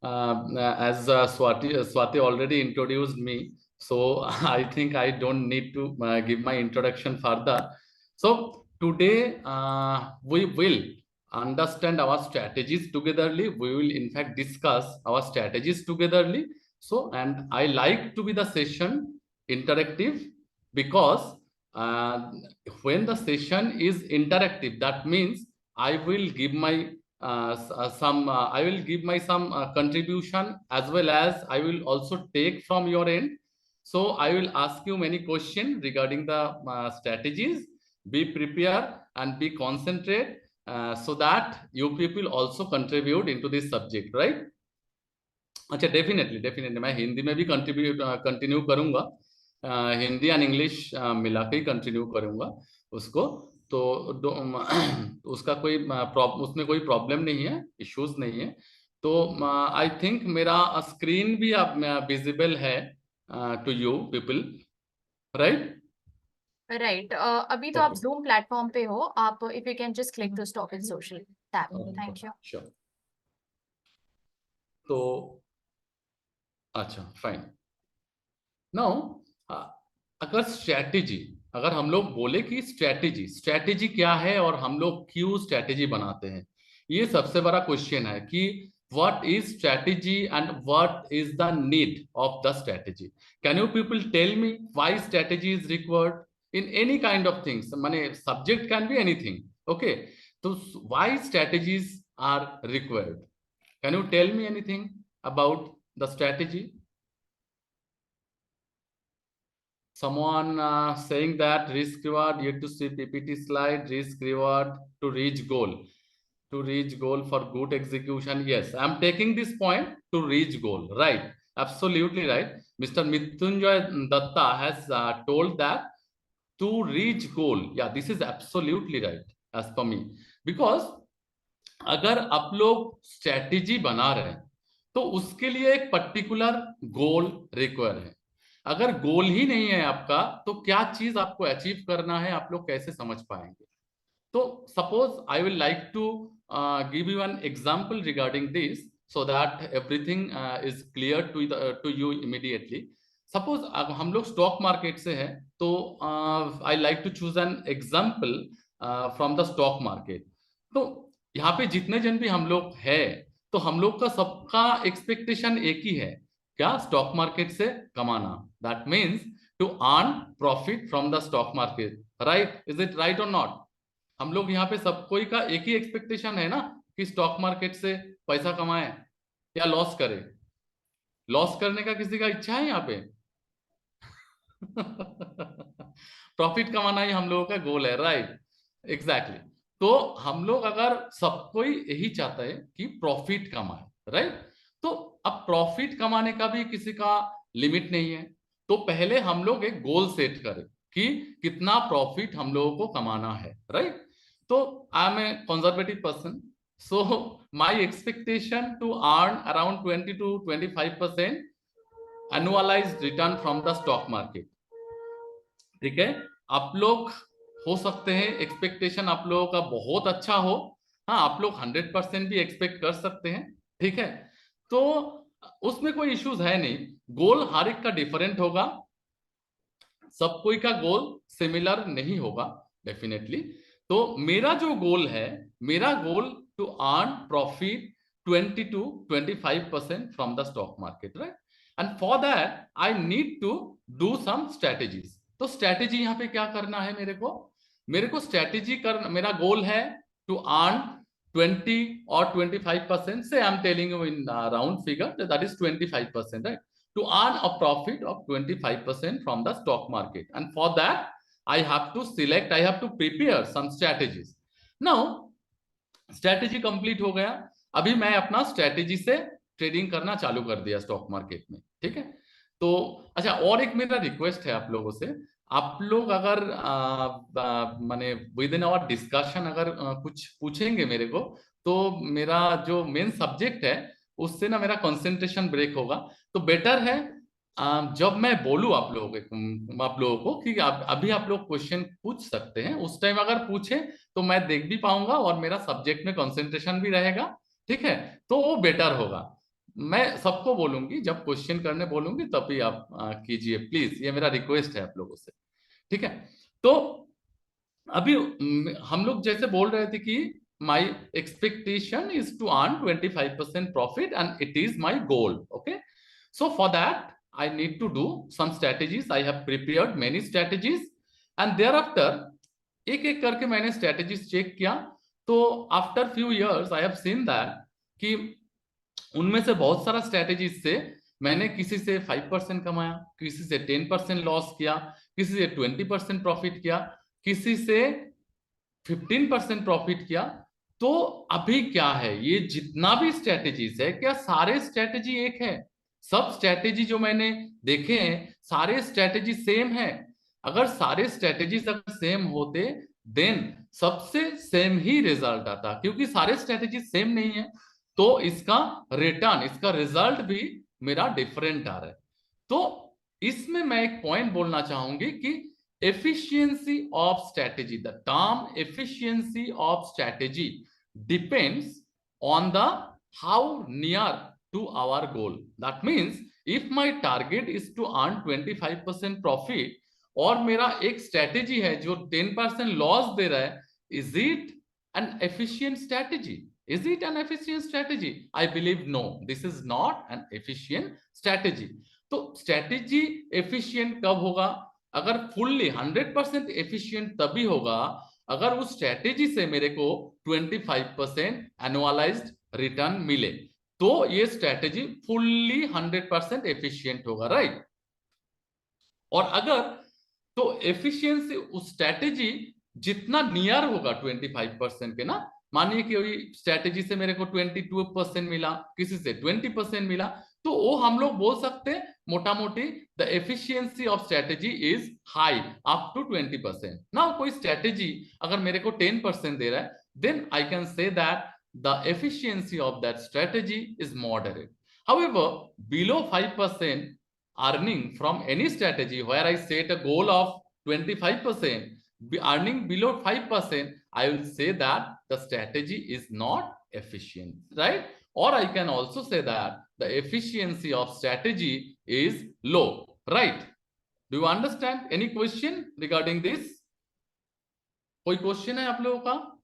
As Swati already introduced me, so I think I don't need to give my introduction further. So today we will understand our strategies togetherly. We will in fact discuss our strategies togetherly. So, and I like to be the session interactive because when the session is interactive, that means I will give my some contribution, as well as I will also take from your end. So I will ask you many questions regarding the strategies. Be prepared and be concentrate so that you people also contribute into this subject, right? अच्छा, definitely मैं हिंदी में भी continue करूंगा. Hindi and English मिला के continue करूंगा उसको. तो उसका कोई उसमें कोई प्रॉब्लम नहीं है, इश्यूज नहीं है. तो आई थिंक मेरा स्क्रीन भी अब विजिबल है to you people, right? Right. अभी तो आप Zoom platform पे हो. आप if you can just click the StockX Social tab. Thank you. Sure. तो अच्छा, फाइन. नाउ अगर हम लोग बोले कि स्ट्रैटेजी क्या है और हम लोग क्यों स्ट्रैटेजी बनाते हैं, ये सबसे बड़ा क्वेश्चन है कि what is strategy and what is the need of the strategy. Can you people tell me why strategy is required in any kind of things? माने subject can be anything. Okay, तो why strategies are required? Can you tell me anything about the strategy? Someone saying that risk reward, yet to see PPT slide, risk reward to reach goal for good execution. Yes, I'm taking this point, to reach goal, right? Absolutely right. Mr. Mrityunjay Datta has told that to reach goal. Yeah, this is absolutely right as per me, because अगर आप लोग strategy बना रहे हैं तो उसके लिए एक पर्टिकुलर गोल रिक्वायर है. अगर गोल ही नहीं है आपका तो क्या चीज आपको अचीव करना है आप लोग कैसे समझ पाएंगे? तो suppose I will like to give you an example regarding this so that everything is clear to you immediately. Suppose हम लोग स्टॉक मार्केट से है तो I like to choose an example from the stock market. तो यहाँ पे जितने जन भी हम लोग है तो हम लोग का सबका एक्सपेक्टेशन एक ही है, क्या? स्टॉक मार्केट से कमाना. That means to earn profit from the stock market, right? Is it right or not? हम लोग यहाँ पे सब कोई का एक ही एक्सपेक्टेशन है ना कि स्टॉक मार्केट से पैसा कमाए या लॉस करे. लॉस करने का किसी का इच्छा है यहाँ पे? प्रॉफिट कमाना ही हम लोगों का गोल है, राइट? एग्जैक्टली. तो हम लोग अगर सब कोई यही चाहता है कि प्रॉफिट कमाए, राइट? तो अब प्रॉफिट कमाने का भी किसी का लिमिट नहीं है. तो पहले हम लोग एक गोल सेट करें कि कितना प्रॉफिट हम लोगों को कमाना है, राइट? तो I am a conservative person, so my expectation to earn around 20 to 25% annualized return from the stock market. ठीक है, आप लोग हो सकते हैं एक्सपेक्टेशन आप लोगों का बहुत अच्छा हो. हाँ, आप लोग 100% भी एक्सपेक्ट कर सकते हैं, ठीक है? तो उसमें कोई इश्यूज है नहीं, गोल हर एक का डिफरेंट होगा, सब कोई का गोल सिमिलर नहीं होगा डेफिनेटली। तो मेरा जो गोल है, मेरा goal to earn profit 20 to 25% from the stock market, right? And for that I need to do some strategies. तो स्ट्रेटेजी यहाँ पे क्या करना है मेरे को स्ट्रेटेजी करना, मेरा गोल है to earn 20 or 25%, say I'm telling you in round figure, that is 25%, right? To earn a profit of 25% from the stock market, and for that I have to prepare some strategies. Now strategy complete हो गया, अभी मैं अपना strategy से trading करना चालू कर दिया स्टॉक मार्केट में, ठीक है? तो अच्छा, और एक मेरा रिक्वेस्ट है आप लोगों से, आप लोग अगर माने विद इन आवर डिस्कशन अगर कुछ पूछेंगे मेरे को, तो मेरा जो मेन सब्जेक्ट है उससे ना मेरा कंसंट्रेशन ब्रेक होगा। तो बेटर है जब मैं बोलूं आप लोगों को कि अभी आप लोग क्वेश्चन पूछ सकते हैं, उस टाइम अगर पूछे तो मैं देख भी पाऊंगा और मेरा सब्जेक्ट में कंसंट्रेशन भी रहेगा, ठीक है? तो वो बेटर होगा। मैं सबको बोलूंगी, जब क्वेश्चन करने बोलूंगी तभी आप कीजिए प्लीज, ये मेरा रिक्वेस्ट है आप लोगों से, ठीक है? तो अभी हम लोग जैसे बोल रहे थे कि my expectation is to earn 25% profit and it is my goal, okay? So for that I need to do some strategies. I have prepared many strategies and thereafter एक एक करके मैंने strategies चेक किया। तो after few years I have seen that कि उनमें से बहुत सारा strategies से मैंने किसी से 5% कमाया, किसी से 10% लॉस किया, किसी से 20% प्रॉफिट किया, किसी से 15% प्रॉफिट किया। तो अभी क्या है, ये जितना भी स्ट्रेटेजीज है, क्या सारे स्ट्रेटेजी एक है? सब स्ट्रेटेजी जो मैंने देखे हैं सारे स्ट्रेटेजी सेम है? अगर सारे स्ट्रेटेजीज अगर सेम होते देन सबसे सेम ही रिजल्ट आता, क्योंकि सारे स्ट्रेटेजी सेम नहीं है तो इसका रिटर्न, इसका रिजल्ट भी मेरा डिफरेंट आ रहा है। तो इसमें मैं एक पॉइंट बोलना चाहूंगी कि efficiency of strategy, the term efficiency of strategy depends on the how near to our goal. That means if my target is to earn 25% profit और मेरा एक strategy है जो 10% loss दे रहा है, is it an efficient strategy? Is it an efficient strategy? I believe no, this is not an efficient strategy. तो strategy efficient कब होगा? अगर फुल्ली 100% एफिशिएंट तभी होगा अगर उस स्ट्रेटेजी से मेरे को 25% एनुअलाइज्ड रिटर्न मिले, तो ये स्ट्रेटेजी फुल्ली 100% एफिशिएंट होगा, राइट? और अगर तो एफिशिएंसी उस स्ट्रेटेजी जितना नियर होगा 25% के ना, मानिए कि स्ट्रेटेजी से मेरे को 22% मिला, किसी से 20% मिला, तो वो हम लोग बोल सकते हैं मोटा मोटी the efficiency of strategy is high up to 20%। Now कोई स्ट्रेटेजी अगर मेरे को 10% दे रहा है, then I can say that the efficiency of that strategy is moderate. However below 5% earning from any strategy where I set a goal of 25%, earning below 5%, I will say that the strategy is not efficient, right? Or I can also say that the efficiency of strategy is low, right? Do you understand? Any question regarding this? कोई question है आप लोगों का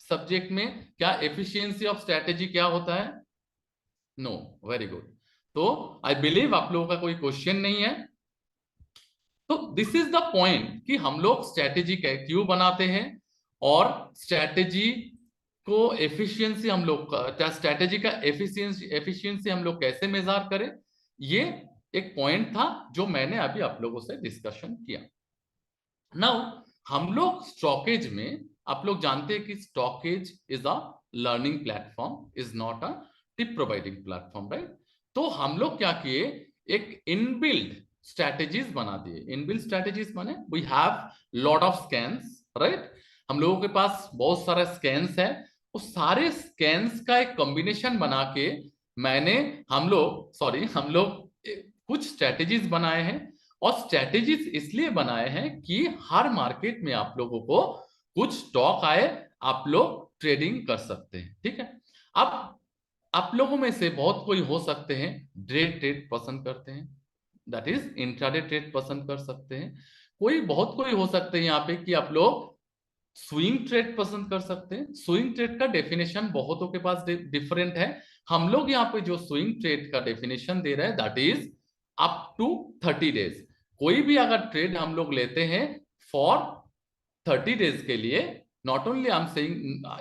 subject में, क्या efficiency of strategy क्या होता है? No, very good. तो आई बिलीव आप लोगों का कोई क्वेश्चन नहीं है। तो दिस इज द पॉइंट कि हम लोग स्ट्रेटेजी क्यों बनाते हैं और स्ट्रेटेजी को एफिशिएंसी हम लोग स्ट्रेटेजी का एफिशिएंसी हम लोग कैसे मेजर करें, ये एक पॉइंट था जो मैंने अभी आप लोगों से डिस्कशन किया। नाउ हम लोग स्टॉकेज में, आप लोग जानते हैं कि stockage is a learning platform, is not a tip providing platform, right? तो हम लोग क्या किए, एक इनबिल्ड स्ट्रेटेजीज बना दिए। इनबिल्ड स्ट्रेटेजीज माने we have lot of scans, right? हम लोगों के पास बहुत सारा स्कैन्स है, उस सारे स्कैन्स का एक कॉम्बिनेशन बना के हम लोग कुछ स्ट्रेटेजीज बनाए हैं। और स्ट्रेटेजीज इसलिए बनाए हैं कि हर मार्केट में आप लोगों को कुछ स्टॉक आए, आप लोग ट्रेडिंग कर सकते हैं, ठीक है? अब आप लोगों में से बहुत कोई हो सकते हैं डे ट्रेड पसंद करते हैं, दैट इज इंट्राडे ट्रेड पसंद कर सकते हैं। बहुत कोई हो सकते हैं यहाँ पे कि आप लोग स्विंग ट्रेड पसंद कर सकते हैं। स्विंग ट्रेड का डेफिनेशन बहुतों के पास डिफरेंट है। हम लोग यहाँ पे जो स्विंग ट्रेड का डेफिनेशन दे रहे हैं that is up to 30 days. कोई भी अगर ट्रेड हम लोग लेते हैं फॉर 30 डेज के लिए, not only I'm saying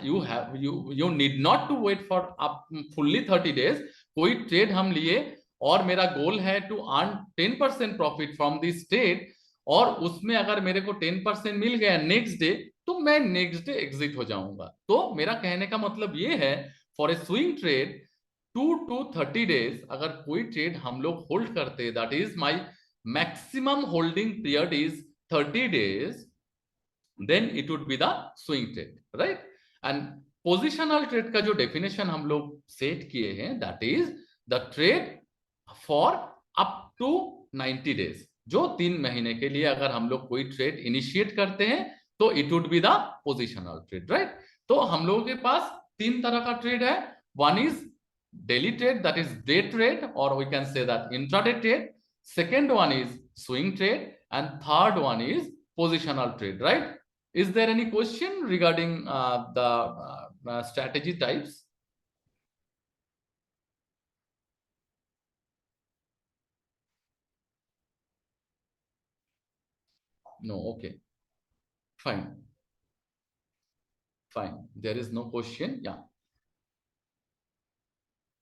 you need not to wait for up fully 30 days। कोई ट्रेड हम लिए और मेरा गोल है to earn 10% profit from this trade, और उसमें अगर मेरे को 10% मिल गया नेक्स्ट डे, तो मैं नेक्स्ट डे एग्जिट हो जाऊंगा। तो मेरा कहने का मतलब ये है, for a swing trade 2 to 30 days अगर कोई ट्रेड हम लोग होल्ड करते हैं, that is my maximum holding period is 30 days, then it would be the swing trade, right? And positional trade का जो definition हम लोग सेट किए हैं, that is the trade for up to 90 days। जो 3 महीने के लिए अगर हम लोग कोई ट्रेड इनिशिएट करते हैं तो it would be the positional trade, right? तो हम लोगों के पास 3 तरह का ट्रेड है। one is daily trade, that is day trade, or we can say that intraday trade। second one is swing trade, and third one is positional trade, right? Is there any question regarding the strategy types? No, okay, fine, fine. There is no question. Yeah.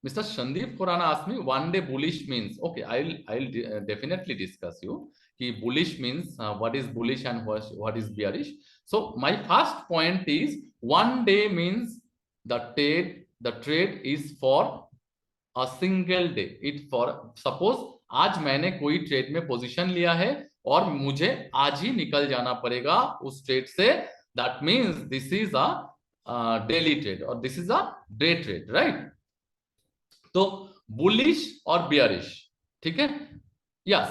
Mr. Sandeep Khurana asked me, one day bullish means, okay, I'll definitely discuss you कि bullish means what is bullish and what is bearish। So my first point is one day means the trade is for a single day। it for suppose आज मैंने कोई trade में position लिया है और मुझे आज ही निकल जाना पड़ेगा उस ट्रेड से, that means this is a daily trade और this is a day trade, right? तो बुलिश और बियरिश, ठीक है? yes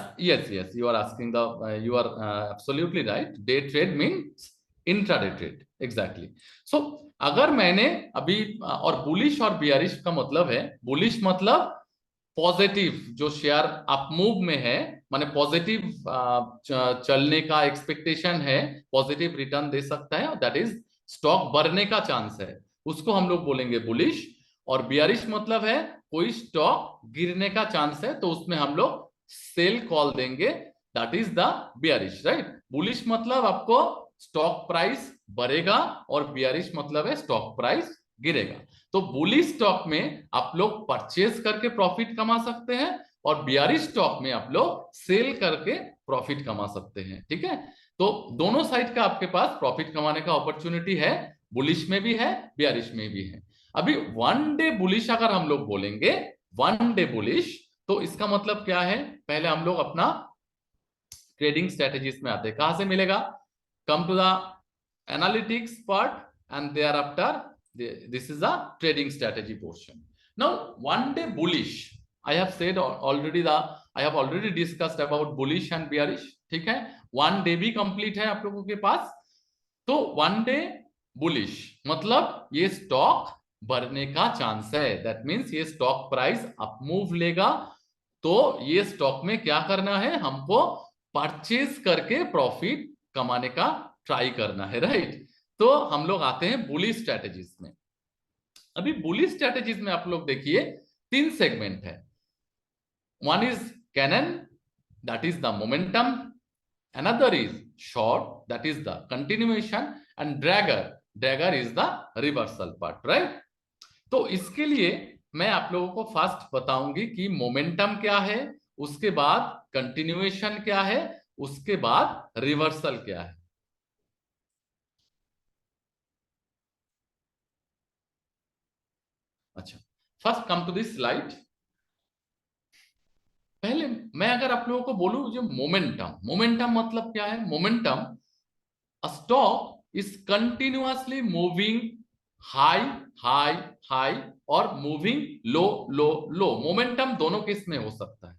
you are asking the you are absolutely right। day trade means intraday trade, exactly। so अगर मैंने अभी और bullish और बियरिश का मतलब है, बुलिश मतलब पॉजिटिव जो शेयर अप मूव में है, माने पॉजिटिव चलने का एक्सपेक्टेशन है, पॉजिटिव रिटर्न दे सकता है, दैट इज स्टॉक बढ़ने का चांस है, उसको हम लोग बोलेंगे बुलिश। और बियरिश मतलब है कोई स्टॉक गिरने का चांस है तो उसमें हम लोग सेल कॉल देंगे, that is the bearish, right? Bullish मतलब आपको स्टॉक प्राइस बढ़ेगा और बियरिश मतलब है स्टॉक प्राइस गिरेगा। तो बुलिश स्टॉक में आप लोग परचेज करके प्रॉफिट कमा सकते हैं और बियरिश स्टॉक में आप लोग सेल करके प्रॉफिट कमा सकते हैं, ठीक है? तो दोनों साइड का आपके पास प्रॉफिट कमाने का अपॉर्चुनिटी है, बुलिश में भी है, बियरिश में भी है। अभी वन डे बुलिश अगर हम लोग बोलेंगे, वन डे बुलिश, तो इसका मतलब क्या है? पहले हम लोग अपना ट्रेडिंग स्ट्रेटेजीज में आते हैं। कहां से मिलेगा? Come to the analytics part and thereafter this is a trading strategy portion। now one day bullish, I have said already I have already discussed about bullish and bearish, ठीक है? one day भी complete है आप लोगों के पास। तो one day bullish मतलब ये स्टॉक बढ़ने का चांस है, दैट मींस ये स्टॉक प्राइस अप मूव लेगा, तो ये स्टॉक में क्या करना है? हमको परचेज करके प्रॉफिट कमाने का ट्राई करना है, राइट? तो हम लोग आते हैं बुलिश स्ट्रेटेजीज में। अभी बुलिश स्ट्रेटेजीज में आप लोग देखिए 3 सेगमेंट है। One is cannon, that is the momentum, another is short, that is the continuation, and dagger is the reversal part, right? तो इसके लिए मैं आप लोगों को फर्स्ट बताऊंगी कि मोमेंटम क्या है, उसके बाद कंटिन्यूएशन क्या है, उसके बाद रिवर्सल क्या है। अच्छा, first come to this slide. पहले मैं अगर आप लोगों को बोलूं जो मोमेंटम मतलब क्या है? Momentum, a stock is continuously moving high high high और मूविंग लो लो लो। मोमेंटम दोनों केस में हो सकता है,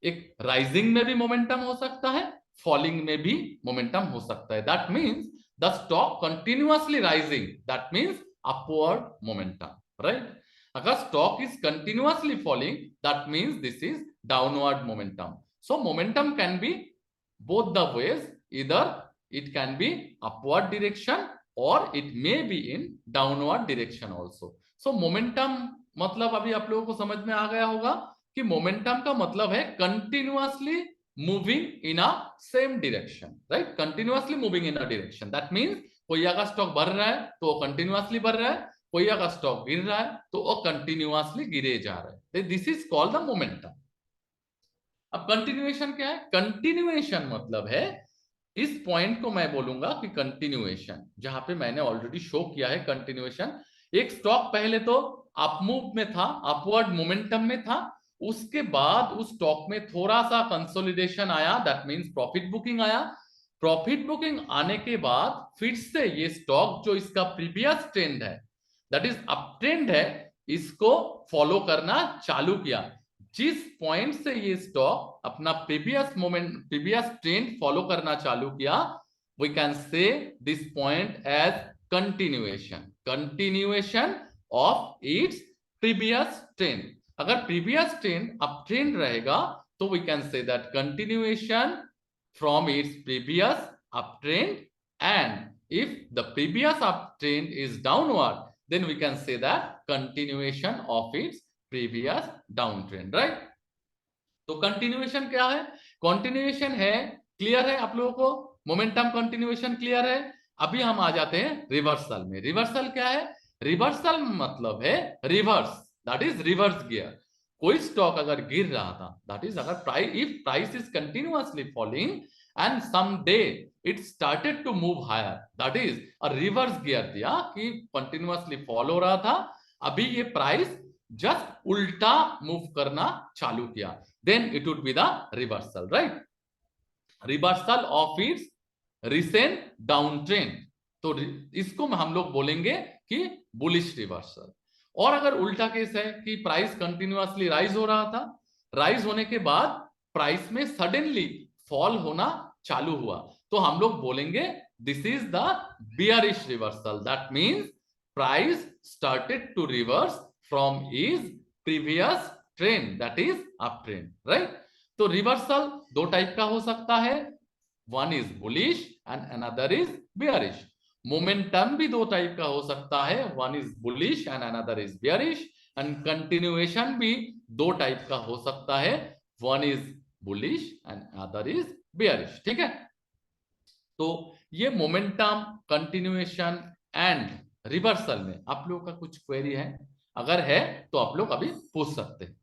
एक राइजिंग में भी मोमेंटम हो सकता है, फॉलिंग में भी मोमेंटम हो सकता है। That means the stock continuously rising, that means upward momentum, right? अगर stock is continuously falling, that means this is downward momentum. So momentum can be both the ways, इधर it can be upward direction और it may be in downward direction also. So momentum मतलब अभी आप लोगों को समझ में आ गया होगा कि मोमेंटम का मतलब है continuously moving in a same direction, right? Continuously moving in a direction, that means कोई अगर स्टॉक बढ़ रहा है तो वो कंटिन्यूअसली बढ़ रहा है, कोई अगर स्टॉक गिर रहा है तो वो कंटिन्यूअसली गिरे जा रहा है. This is called the momentum. अब कंटिन्यूएशन क्या है? कंटिन्यूएशन मतलब है, इस पॉइंट को मैं बोलूंगा कि कंटिन्यूएशन, जहां पे मैंने ऑलरेडी शो किया है कंटिन्यूएशन. एक स्टॉक पहले तो अपमूव में था, अपवर्ड मोमेंटम में था, उसके बाद उस स्टॉक में थोड़ा सा कंसोलिडेशन आया, दैट मींस प्रॉफिट बुकिंग आया. प्रॉफिट बुकिंग आने के बाद फिर से ये स्टॉक जो इसका प्रीवियस ट्रेंड है, दैट इज अप ट्रेंड है, इसको फॉलो करना चालू किया. जिस पॉइंट से ये स्टॉक अपना प्रीवियस ट्रेंड फॉलो करना चालू किया, we can say this point as continuation of its previous trend. अगर प्रीवियस ट्रेंड अप ट्रेंड रहेगा तो we can say that continuation from its previous up trend, and if the previous up trend is downward, then we can say that continuation of its previous downtrend, right? तो continuation क्या है? Continuation है, clear है आप लोगों को? Momentum continuation clear है. अभी हम आ जाते हैं रिवर्सल में. रिवर्सल क्या है? रिवर्सल मतलब है reverse, that is reverse gear. कोई स्टॉक अगर गिर रहा था, दैट इज अगर price is continuously falling and someday it started to move higher, that is a reverse gear दिया कि continuously fall हो रहा था, अभी ये प्राइस जस्ट उल्टा मूव करना चालू किया, then it would be the reversal, right? reversal of its recent downtrend. तो इसको हम लोग बोलेंगे कि बुलिश रिवर्सल. और अगर उल्टा केस है कि प्राइस कंटिन्यूअसली राइज हो रहा था, राइज होने के बाद प्राइस में सडनली फॉल होना चालू हुआ, तो हम लोग बोलेंगे this is the bearish reversal. That means price started to reverse from is previous trend, that is up trend, right? तो रिवर्सल दो टाइप का हो सकता है, one is bullish and another is bearish. Momentum भी दो टाइप का हो सकता है, one is bullish and another is bearish. And continuation भी दो टाइप का हो सकता है, one is bullish and other is bearish. ठीक है? तो ये मोमेंटम, कंटिन्यूएशन एंड रिवर्सल में आप लोगों का कुछ क्वेरी है? अगर है तो आप लोग अभी पूछ सकते हैं.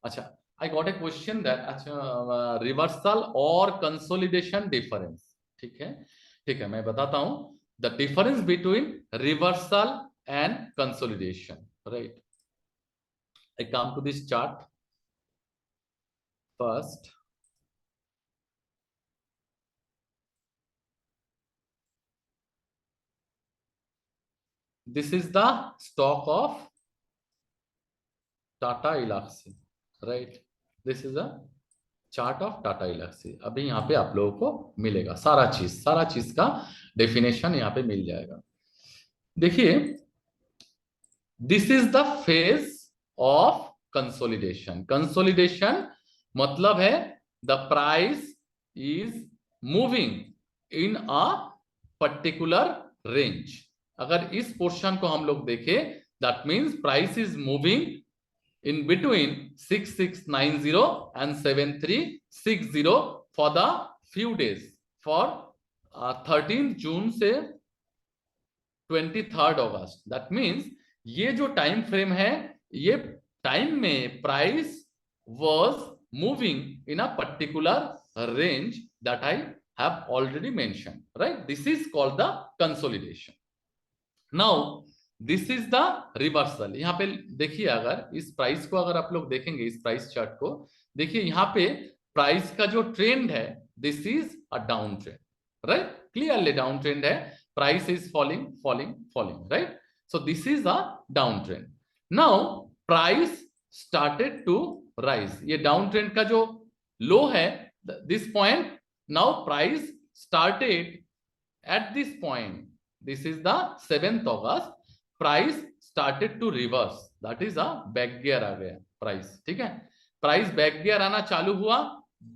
अच्छा, I got a question that अच्छा रिवर्सल और कंसोलिडेशन डिफरेंस. ठीक है, ठीक है, मैं बताता हूं the difference between reversal and consolidation, right? I come to this chart first. This is the stock of Tata Elxsi, right? This is a chart of Tata Elxsi. अभी यहाँ पे आप लोगों को मिलेगा सारा चीज का डेफिनेशन यहाँ पे मिल जाएगा. देखिए, this is the phase of consolidation. Consolidation मतलब है the price is moving in a particular range. अगर इस पोर्शन को हम लोग देखें, that means price is moving in between 6690 and 7360 for the few days, for 13th June से 23rd August. That means ये जो टाइम फ्रेम है, ये टाइम में price was moving in a particular range that I have already mentioned, right? This is called the consolidation. Now this is the reversal. यहाँ पे देखिए, अगर इस प्राइस को अगर आप लोग देखेंगे, इस प्राइस चार्ट को देखिए, यहाँ पे प्राइस का जो ट्रेंड है, this is a down trend, right? Clearly down trend है. Price is falling falling falling, right? So this is a downtrend. Now price started to rise. ये downtrend का जो low है, this point, now price started at this point. This is the 7th August. Price started to reverse. That is a back gear आ गया price. ठीक है, price back gear आना चालू हुआ.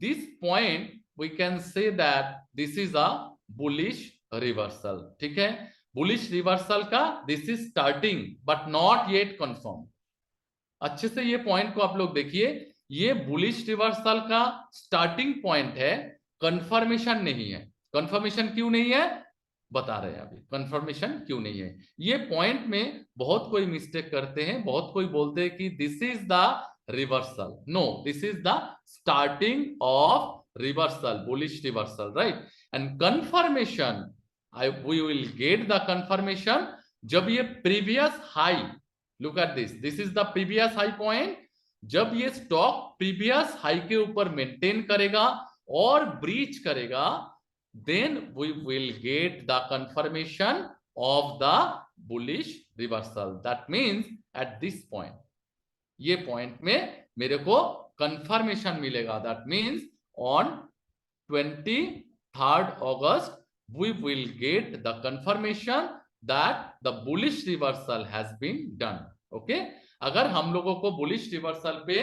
This point we can say that this is a bullish reversal. ठीक है, bullish reversal का this is starting but not yet confirmed. अच्छे से ये पॉइंट को आप लोग देखिए, ये बुलिश रिवर्सल का स्टार्टिंग पॉइंट है, कंफर्मेशन नहीं है. कंफर्मेशन क्यों नहीं है बता रहे हैं अभी. कंफर्मेशन क्यों नहीं है, ये पॉइंट में बहुत कोई मिस्टेक करते हैं. बहुत कोई बोलते हैं कि this is the reversal. No, this is the starting of reversal, bullish reversal, right. And confirmation, we will get the confirmation जब ये previous high, look at this is the previous high point. जब ये stock previous high के ऊपर maintain करेगा और breach करेगा, then we will get the confirmation of the bullish reversal. That means at this point, ये पॉइंट में मेरे को कंफर्मेशन मिलेगा. That means on 23rd August we will get the confirmation that the bullish reversal has been done. Okay, अगर हम लोगों को bullish reversal पे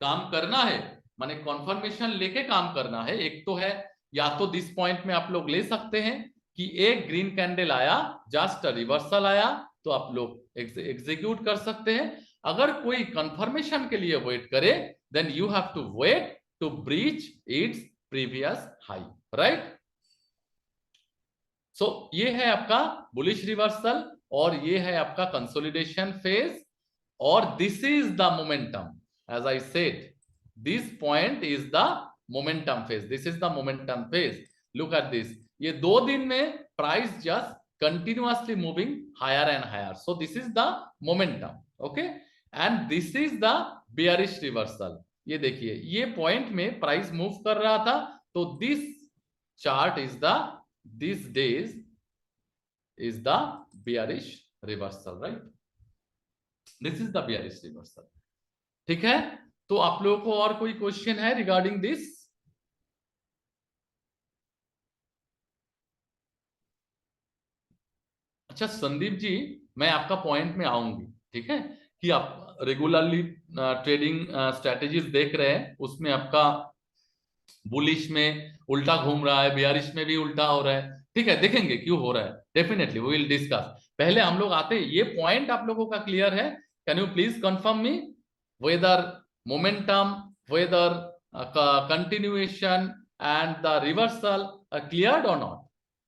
काम करना है, माने कंफर्मेशन लेके काम करना है, एक तो है या तो दिस पॉइंट में आप लोग ले सकते हैं कि एक ग्रीन कैंडल आया, जस्ट रिवर्सल आया, तो आप लोग एग्जीक्यूट कर सकते हैं. अगर कोई कंफर्मेशन के लिए वेट करे, then you have to wait to breach its previous high, right. So ये है आपका बुलिश रिवर्सल और ये है आपका कंसोलिडेशन फेज. और this is the momentum. As I said, this point is the momentum phase. This is the momentum phase. Look at this. ये 2 दिन में price just continuously moving higher and higher. So this is the momentum. Okay. And this is the bearish reversal. ये देखिए, ये point में price move कर रहा था, तो this chart is the, these days is the bearish reversal, right? This is the bearish reversal. ठीक है, तो आप लोगों को और कोई क्वेश्चन है रिगार्डिंग दिस? अच्छा संदीप जी, मैं आपका पॉइंट में आऊंगी, ठीक है, कि आप रेगुलरली ट्रेडिंग स्ट्रेटेजीज देख रहे हैं, उसमें आपका बुलिश में उल्टा घूम रहा है, बियरिश में भी उल्टा हो रहा है. ठीक है, देखेंगे क्यों हो रहा है, डेफिनेटली वी विल डिस्कस. पहले हम लोग आते हैं, ये पॉइंट आप लोगों का क्लियर है? Can you please confirm me whether momentum, whether continuation and the reversal are cleared or not?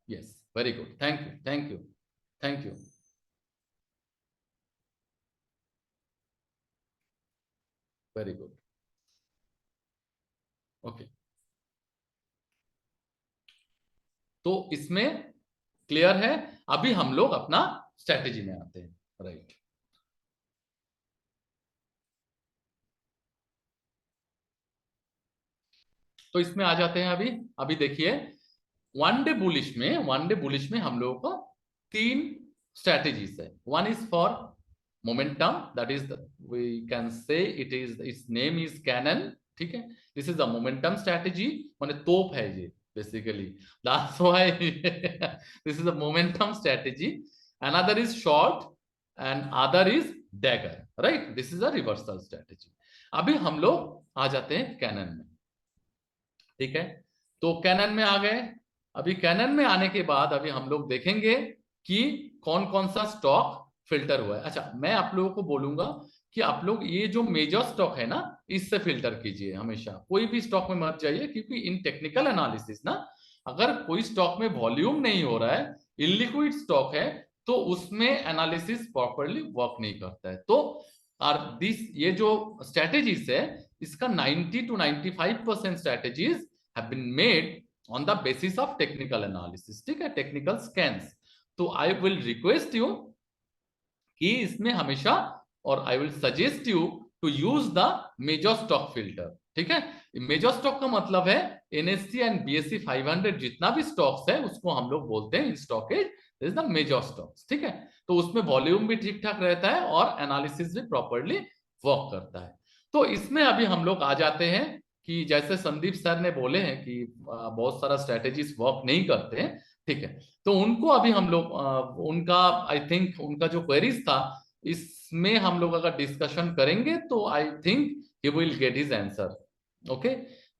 Yes, very good. Thank you, thank you, thank you. Very good. Okay. तो इसमें क्लियर है. अभी हम लोग अपना स्ट्रेटेजी में आते हैं, राइट. तो इसमें आ जाते हैं. अभी देखिए, वन डे बुलिश में हम लोगों को 3 स्ट्रेटेजीज है. One is for momentum, that is we can say its name is cannon. ठीक है, this is a momentum strategy, माने तोप है ये बेसिकली, that's why this is a momentum strategy. Another is short and other is dagger, right. This is a reversal strategy. अभी हम लोग आ जाते हैं कैनन में. ठीक है, तो कैनन में आ गए. अभी कैनन में आने के बाद अभी हम लोग देखेंगे कि कौन कौन सा स्टॉक फिल्टर हुआ है. अच्छा, मैं आप लोगों को बोलूंगा कि आप लोग ये जो मेजर स्टॉक है ना, इससे फिल्टर कीजिए हमेशा. कोई भी स्टॉक में मत जाइए, क्योंकि इन टेक्निकल एनालिसिस ना, अगर कोई स्टॉक में वॉल्यूम नहीं हो रहा है, इलिक्विड स्टॉक है, तो उसमें एनालिसिस प्रॉपरली वर्क नहीं करता है. तो ये जो स्ट्रेटेजीज है, इसका 90 to 95% strategies have been made on the basis of technical analysis. ठीक है, टेक्निकल स्कैन्स. तो आई विल रिक्वेस्ट यू कि इसमें हमेशा, और I will suggest you to use the major stock filter. ठीक है, मेजर स्टॉक का मतलब है NSE एंड BSE 500 जितना भी स्टॉक्स है, उसको हम लोग बोलते हैं इन stock as this is the major stocks, ठीक है। तो उसमें वॉल्यूम भी ठीक ठाक रहता है और एनालिसिस भी प्रॉपरली वर्क करता है। तो इसमें अभी हम लोग आ जाते हैं कि जैसे संदीप सर ने बोले हैं कि बहुत सारा स्ट्रेटेजीज वर्क नहीं करते हैं, ठीक है। तो उनको अभी हम लोग उनका आई थिंक उनका जो क्वेरीज था इसमें हम लोग अगर डिस्कशन करेंगे तो I think he will get his answer. Okay,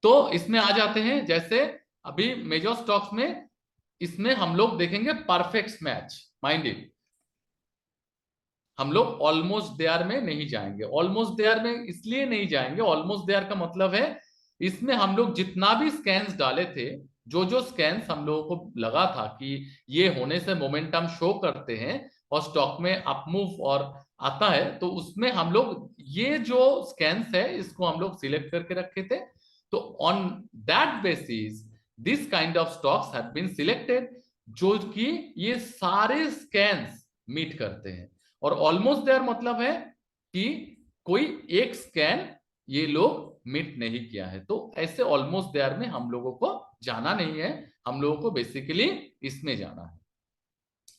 तो इसमें आ जाते हैं। जैसे अभी मेजर स्टॉक्स में इसमें हम लोग देखेंगे परफेक्ट मैच। माइंड इट, हम लोग ऑलमोस्ट देयर में नहीं जाएंगे। ऑलमोस्ट देयर में इसलिए नहीं जाएंगे, ऑलमोस्ट देयर का मतलब है इसमें हम लोग जितना भी स्कैन्स डाले थे, जो जो स्कैन्स हम लोगों को लगा था कि ये होने से मोमेंटम शो करते हैं और स्टॉक में अपमूव और आता है, तो उसमें हम लोग ये जो स्कैन्स है इसको हम लोग सिलेक्ट करके रखे थे। तो on that basis this kind of stocks have been selected, जो कि ये सारे स्कैन्स मीट करते हैं। और ऑलमोस्ट देयर मतलब है कि कोई एक स्कैन ये लोग मीट नहीं किया है। तो ऐसे ऑलमोस्ट देयर में हम लोगों को जाना नहीं है, हम लोगों को बेसिकली इसमें जाना है,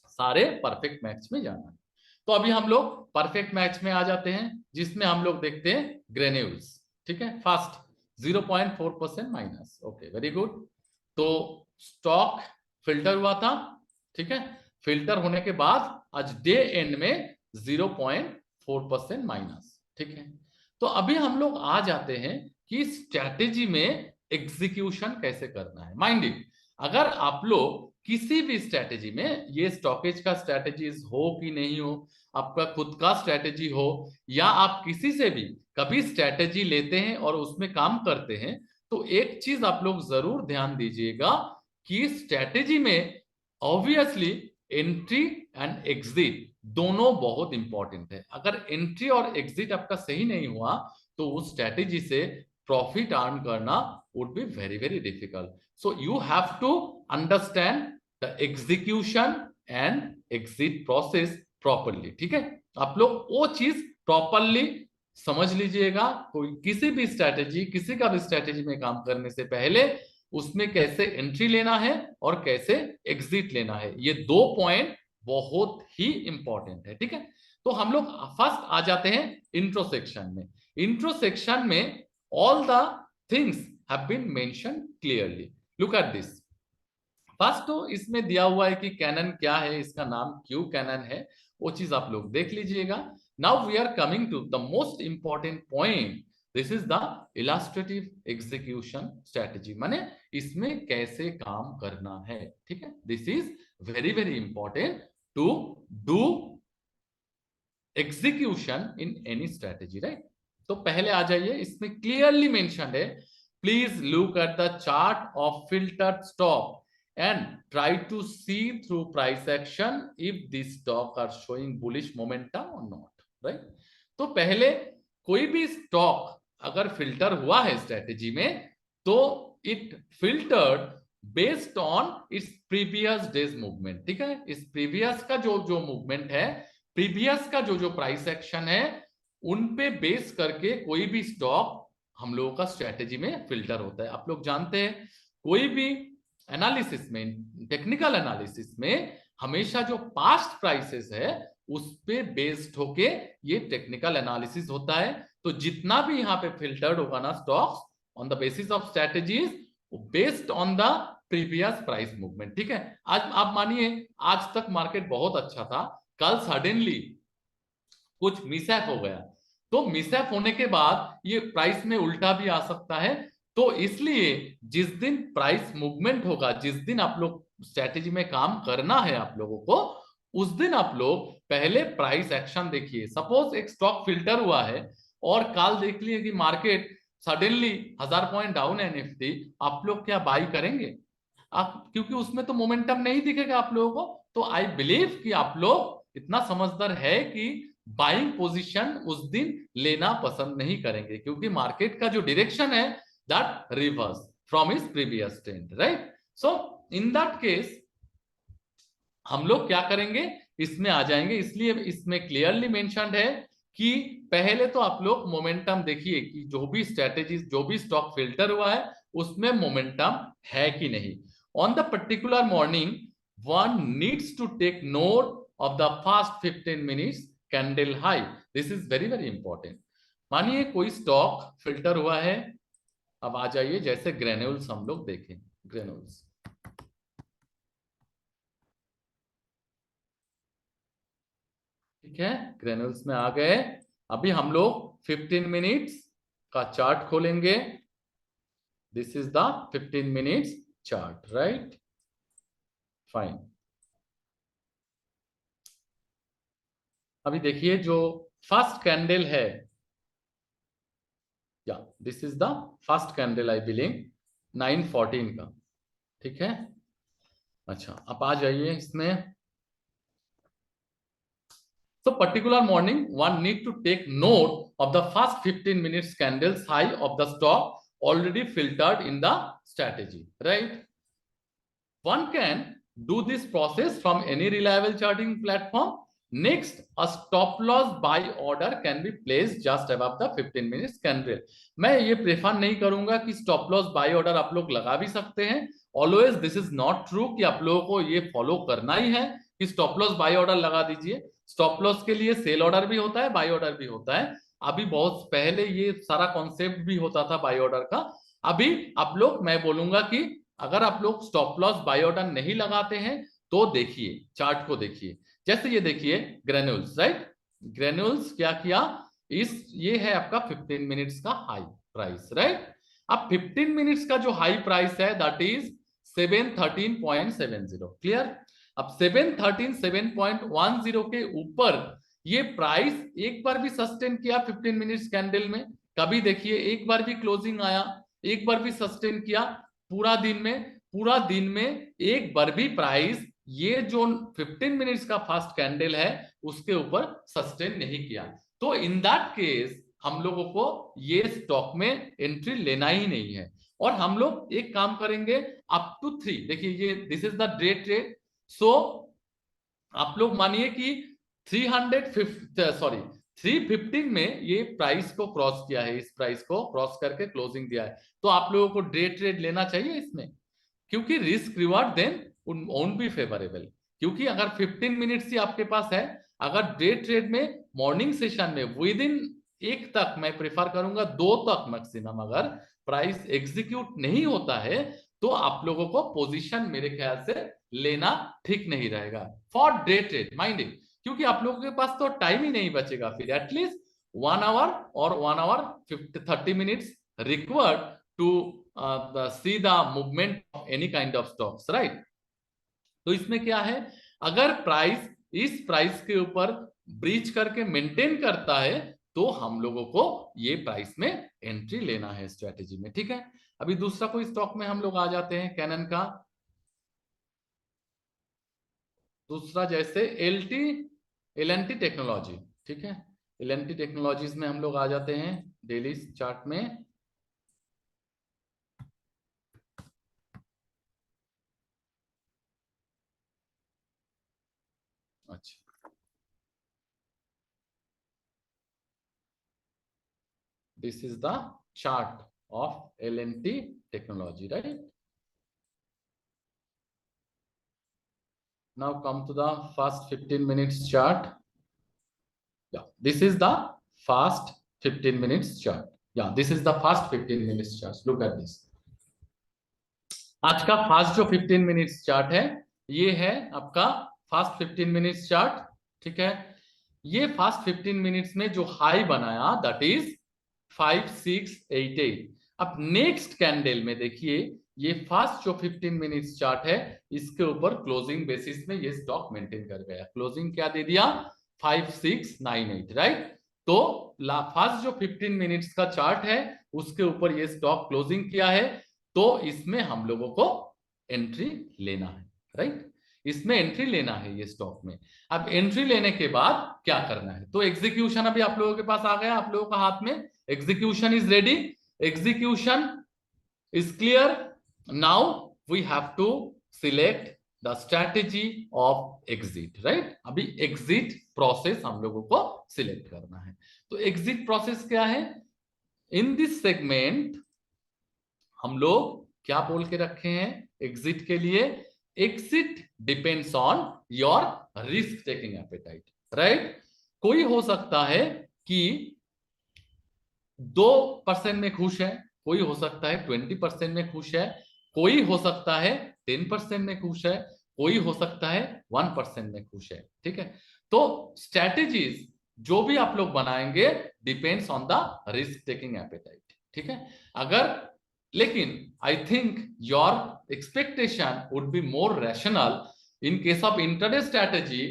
सारे परफेक्ट मैच में जाना है। तो अभी हम लोग परफेक्ट मैच में आ जाते हैं, जिसमें हम लोग देखते हैं ग्रेन्यूल्स, ठीक है। First 0.4% minus, okay very good. तो स्टॉक फिल्टर हुआ था, ठीक है। फिल्टर होने के बाद आज डे एंड में 0.4% माइनस, ठीक है। तो अभी हम लोग आ जाते हैं कि स्ट्रैटेजी में एग्जीक्यूशन कैसे करना है। माइंड इट, अगर आप लोग किसी भी स्ट्रैटेजी में, ये स्टॉकेज का स्ट्रैटेजीज हो कि नहीं हो, आपका खुद का स्ट्रैटेजी हो, या आप किसी से भी कभी स्ट्रैटेजी लेते हैं और उसमें काम करते हैं, तो एक चीज आप लोग जरूर ध्यान दीजिएगा कि स्ट्रैटेजी में ऑब्वियसली एंट्री एंड एग्जिट दोनों बहुत इंपॉर्टेंट है। अगर एंट्री और एग्जिट आपका सही नहीं हुआ तो उस स्ट्रैटेजी से प्रॉफिट अर्न करना would be very very difficult. So you have to understand the execution and exit process properly, ठीक है। आप लोग वो चीज प्रॉपरली समझ लीजिएगा। कोई किसी भी स्ट्रैटेजी, किसी का भी स्ट्रैटेजी में काम करने से पहले उसमें कैसे एंट्री लेना है और कैसे एग्जिट लेना है, ये दो पॉइंट बहुत ही इंपॉर्टेंट है, ठीक है। तो हम लोग फर्स्ट आ जाते हैं इंट्रो सेक्शन में। इंट्रो सेक्शन में all the things have been mentioned clearly. Look at this. First तो इसमें दिया हुआ है कि कैनन क्या है, इसका नाम क्यों कैनन है, वो चीज आप लोग देख लीजिएगा। Now we are coming to the most important point, this is the illustrative execution strategy, माने इसमें कैसे काम करना है, ठीक है। This is very very important to do execution in any strategy, right. तो पहले आ जाइए, इसमें क्लियरली मेंशन्ड है, please look at the chart of filtered stock and try to see through price action if these stock are showing bullish momentum or not, right। तो पहले कोई भी स्टॉक अगर फिल्टर हुआ है स्ट्रेटेजी में तो it filtered based on its previous days movement, ठीक है। इस प्रीवियस का जो जो मूवमेंट है, प्रीवियस का जो जो प्राइस एक्शन है, उन पे बेस करके कोई भी स्टॉक हम लोगों का स्ट्रेटेजी में फिल्टर होता है। आप लोग जानते हैं कोई भी एनालिसिस में, टेक्निकल एनालिसिस में हमेशा जो पास्ट प्राइसेस है उस पे बेस्ड होके ये टेक्निकल एनालिसिस होता है। तो जितना भी यहाँ पे फिल्टर्ड होगा ना stocks on the basis of strategies, based on the previous price movement, ठीक है। आज आप मानिए आज तक मार्केट बहुत अच्छा था, कल सडनली कुछ मिसहैप हो गया, तो मिसहैप होने के बाद ये प्राइस में उल्टा भी आ सकता है। तो इसलिए जिस दिन प्राइस मूवमेंट होगा, जिस दिन आप लोग स्ट्रेटेजी में काम करना है आप लोगों को, उस दिन आप लोग पहले प्राइस एक्शन देखिए। सपोज एक स्टॉक फिल्टर हुआ है और कल देख लिए कि मार्केट सडनली 1000 पॉइंट डाउन है निफ्टी, आप लोग क्या बाई करेंगे? आप, क्योंकि उसमें तो मोमेंटम नहीं दिखेगा आप लोगों को। तो आई बिलीव कि आप लोग इतना समझदार है कि बाइंग पोजीशन उस दिन लेना पसंद नहीं करेंगे, क्योंकि मार्केट का जो डायरेक्शन है that reverse from its previous trend, right? So in that case हम लोग क्या करेंगे, इसमें आ जाएंगे। इसलिए इसमें क्लियरली मेंशन्ड है कि पहले तो आप लोग मोमेंटम देखिए कि जो भी स्ट्रेटेजीज, जो भी स्टॉक फिल्टर हुआ है उसमें मोमेंटम है कि नहीं। On the particular morning one needs to take note of the first 15 minutes candle high. This is very very important. मानिए कोई स्टॉक फिल्टर हुआ है, अब आ जाइए जैसे ग्रेन्यूल्स हम लोग देखें, ग्रेन्यूल्स ठीक है, ग्रेन्यूल्स में आ गए। अभी हम लोग 15 मिनट्स का चार्ट खोलेंगे। This is the 15 minutes chart, right, fine. अभी देखिए जो फर्स्ट कैंडल है, या this is the first candle I believe 9:14 का, ठीक है। अच्छा, अब आ जाइए इसमें। So particular morning, one need to take note of the first 15 minutes candles high of the stock already filtered in the strategy, right? One can do this process from any reliable charting platform. Next, a stop loss buy order can be placed just above the 15 minutes candle. मैं ये prefer नहीं करूंगा कि stop loss by order आप लोग लगा भी सकते हैं। Always this is not true कि आप लोगों को ये फॉलो करना ही है कि स्टॉप लॉस बाय ऑर्डर लगा दीजिए। स्टॉप लॉस के लिए सेल ऑर्डर भी होता है, बाय ऑर्डर भी होता है। अभी बहुत पहले ये सारा कॉन्सेप्ट भी होता था बाय ऑर्डर का। अभी आप लोग, मैं बोलूंगा कि अगर आप लोग स्टॉप लॉस बाय ऑर्डर नहीं लगाते हैं तो देखिए चार्ट को, देखिए जैसे ये देखिए ग्रेन्यूल्स, राइट। ग्रेन्यूल्स क्या किया, ये है आपका 15 मिनट्स का हाई प्राइस, राइट। अब 15 मिनट्स का जो हाई प्राइस है दैट इज 713.70, क्लियर। अब 713 7.10 के ऊपर ये प्राइस एक बार भी सस्टेन किया 15 मिनट्स कैंडल में, कभी देखिए एक बार भी क्लोजिंग आया, एक बार भी सस्टेन किया पूरा दिन में एक बार भी प्राइस ये जो 15 मिनट्स का फास्ट कैंडल है उसके ऊपर सस्टेन नहीं किया। तो इन दैट केस हम लोगों को ये स्टॉक में एंट्री लेना ही नहीं है। और हम लोग एक काम करेंगे अप टू 3, देखिए ये this is the day trade. So आप लोग मानिए कि 315 में ये प्राइस को क्रॉस किया है, इस प्राइस को क्रॉस करके क्लोजिंग दिया है, तो आप लोगों को डे ट्रेड लेना चाहिए इसमें, क्योंकि risk reward then won't be favourable. क्योंकि अगर 15 मिनट्स ही आपके पास है, अगर डे ट्रेड में मॉर्निंग सेशन में विद इन 1 तक, मैं प्रेफर करूंगा 2 तक मैक्सिमम, अगर प्राइस एग्जीक्यूट नहीं होता है तो आप लोगों को पोजीशन मेरे ख्याल से लेना ठीक नहीं रहेगा for day trade, mind it. क्योंकि आप लोगों के पास तो टाइम ही नहीं बचेगा फिर। एटलीस्ट 1 आवर और 1 hour 30 minutes required to see the movement of any kind of stocks, right? तो इसमें क्या है, अगर प्राइस इस प्राइस के ऊपर ब्रीच करके मेंटेन करता है तो हम लोगों को ये प्राइस में एंट्री लेना है स्ट्रेटेजी में, ठीक है। अभी दूसरा कोई स्टॉक में हम लोग आ जाते हैं, कैनन का दूसरा जैसे एल&टी टेक्नोलॉजी, ठीक है। एल&टी टेक्नोलॉजीज में हम लोग आ जाते हैं डेली चार्ट में। अच्छा, this is the chart of L&T technology, right? Now come to the first 15 minutes chart. Yeah, this is the first 15 minutes chart. Yeah, this is the first 15 minutes chart. Look at this. आज का fast जो 15 minutes chart है ये है आपका fast 15 minutes chart, ठीक है। ये फास्ट 15 मिनट्स में जो हाई बनाया दैट इज 5688। अब नेक्स्ट कैंडल में देखिए ये फास्ट जो 15 मिनट्स चार्ट है इसके ऊपर क्लोजिंग बेसिस में ये स्टॉक मेंटेन कर गया। क्लोजिंग क्या दे दिया, 5698, राइट। तो फास्ट जो 15 मिनट्स का चार्ट है उसके ऊपर ये स्टॉक क्लोजिंग किया है, तो इसमें हम लोगों को एंट्री लेना है, राइट। इसमें एंट्री लेना है ये स्टॉक में। अब एंट्री लेने के बाद क्या करना है, तो एग्जीक्यूशन अभी आप लोगों के पास आ गया, आप लोगों का हाथ में execution is ready, execution is clear. Now we have to select the strategy of exit, right. अभी एग्जिट प्रोसेस हम लोगों को सिलेक्ट करना है। तो एग्जिट प्रोसेस क्या है, इन दिस सेगमेंट हम लोग क्या बोल के रखे हैं एग्जिट के लिए, exit depends on your risk taking appetite, right? कोई हो सकता है कि 2% में खुश है, कोई हो सकता है 20% में खुश है, कोई हो सकता है 10% में खुश है, कोई हो सकता है 1% में खुश है, ठीक है? तो स्ट्रेटेजीज जो भी आप लोग बनाएंगे depends on the risk taking appetite, ठीक है? अगर लेकिन I think your expectation would be more rational in case of intraday strategy.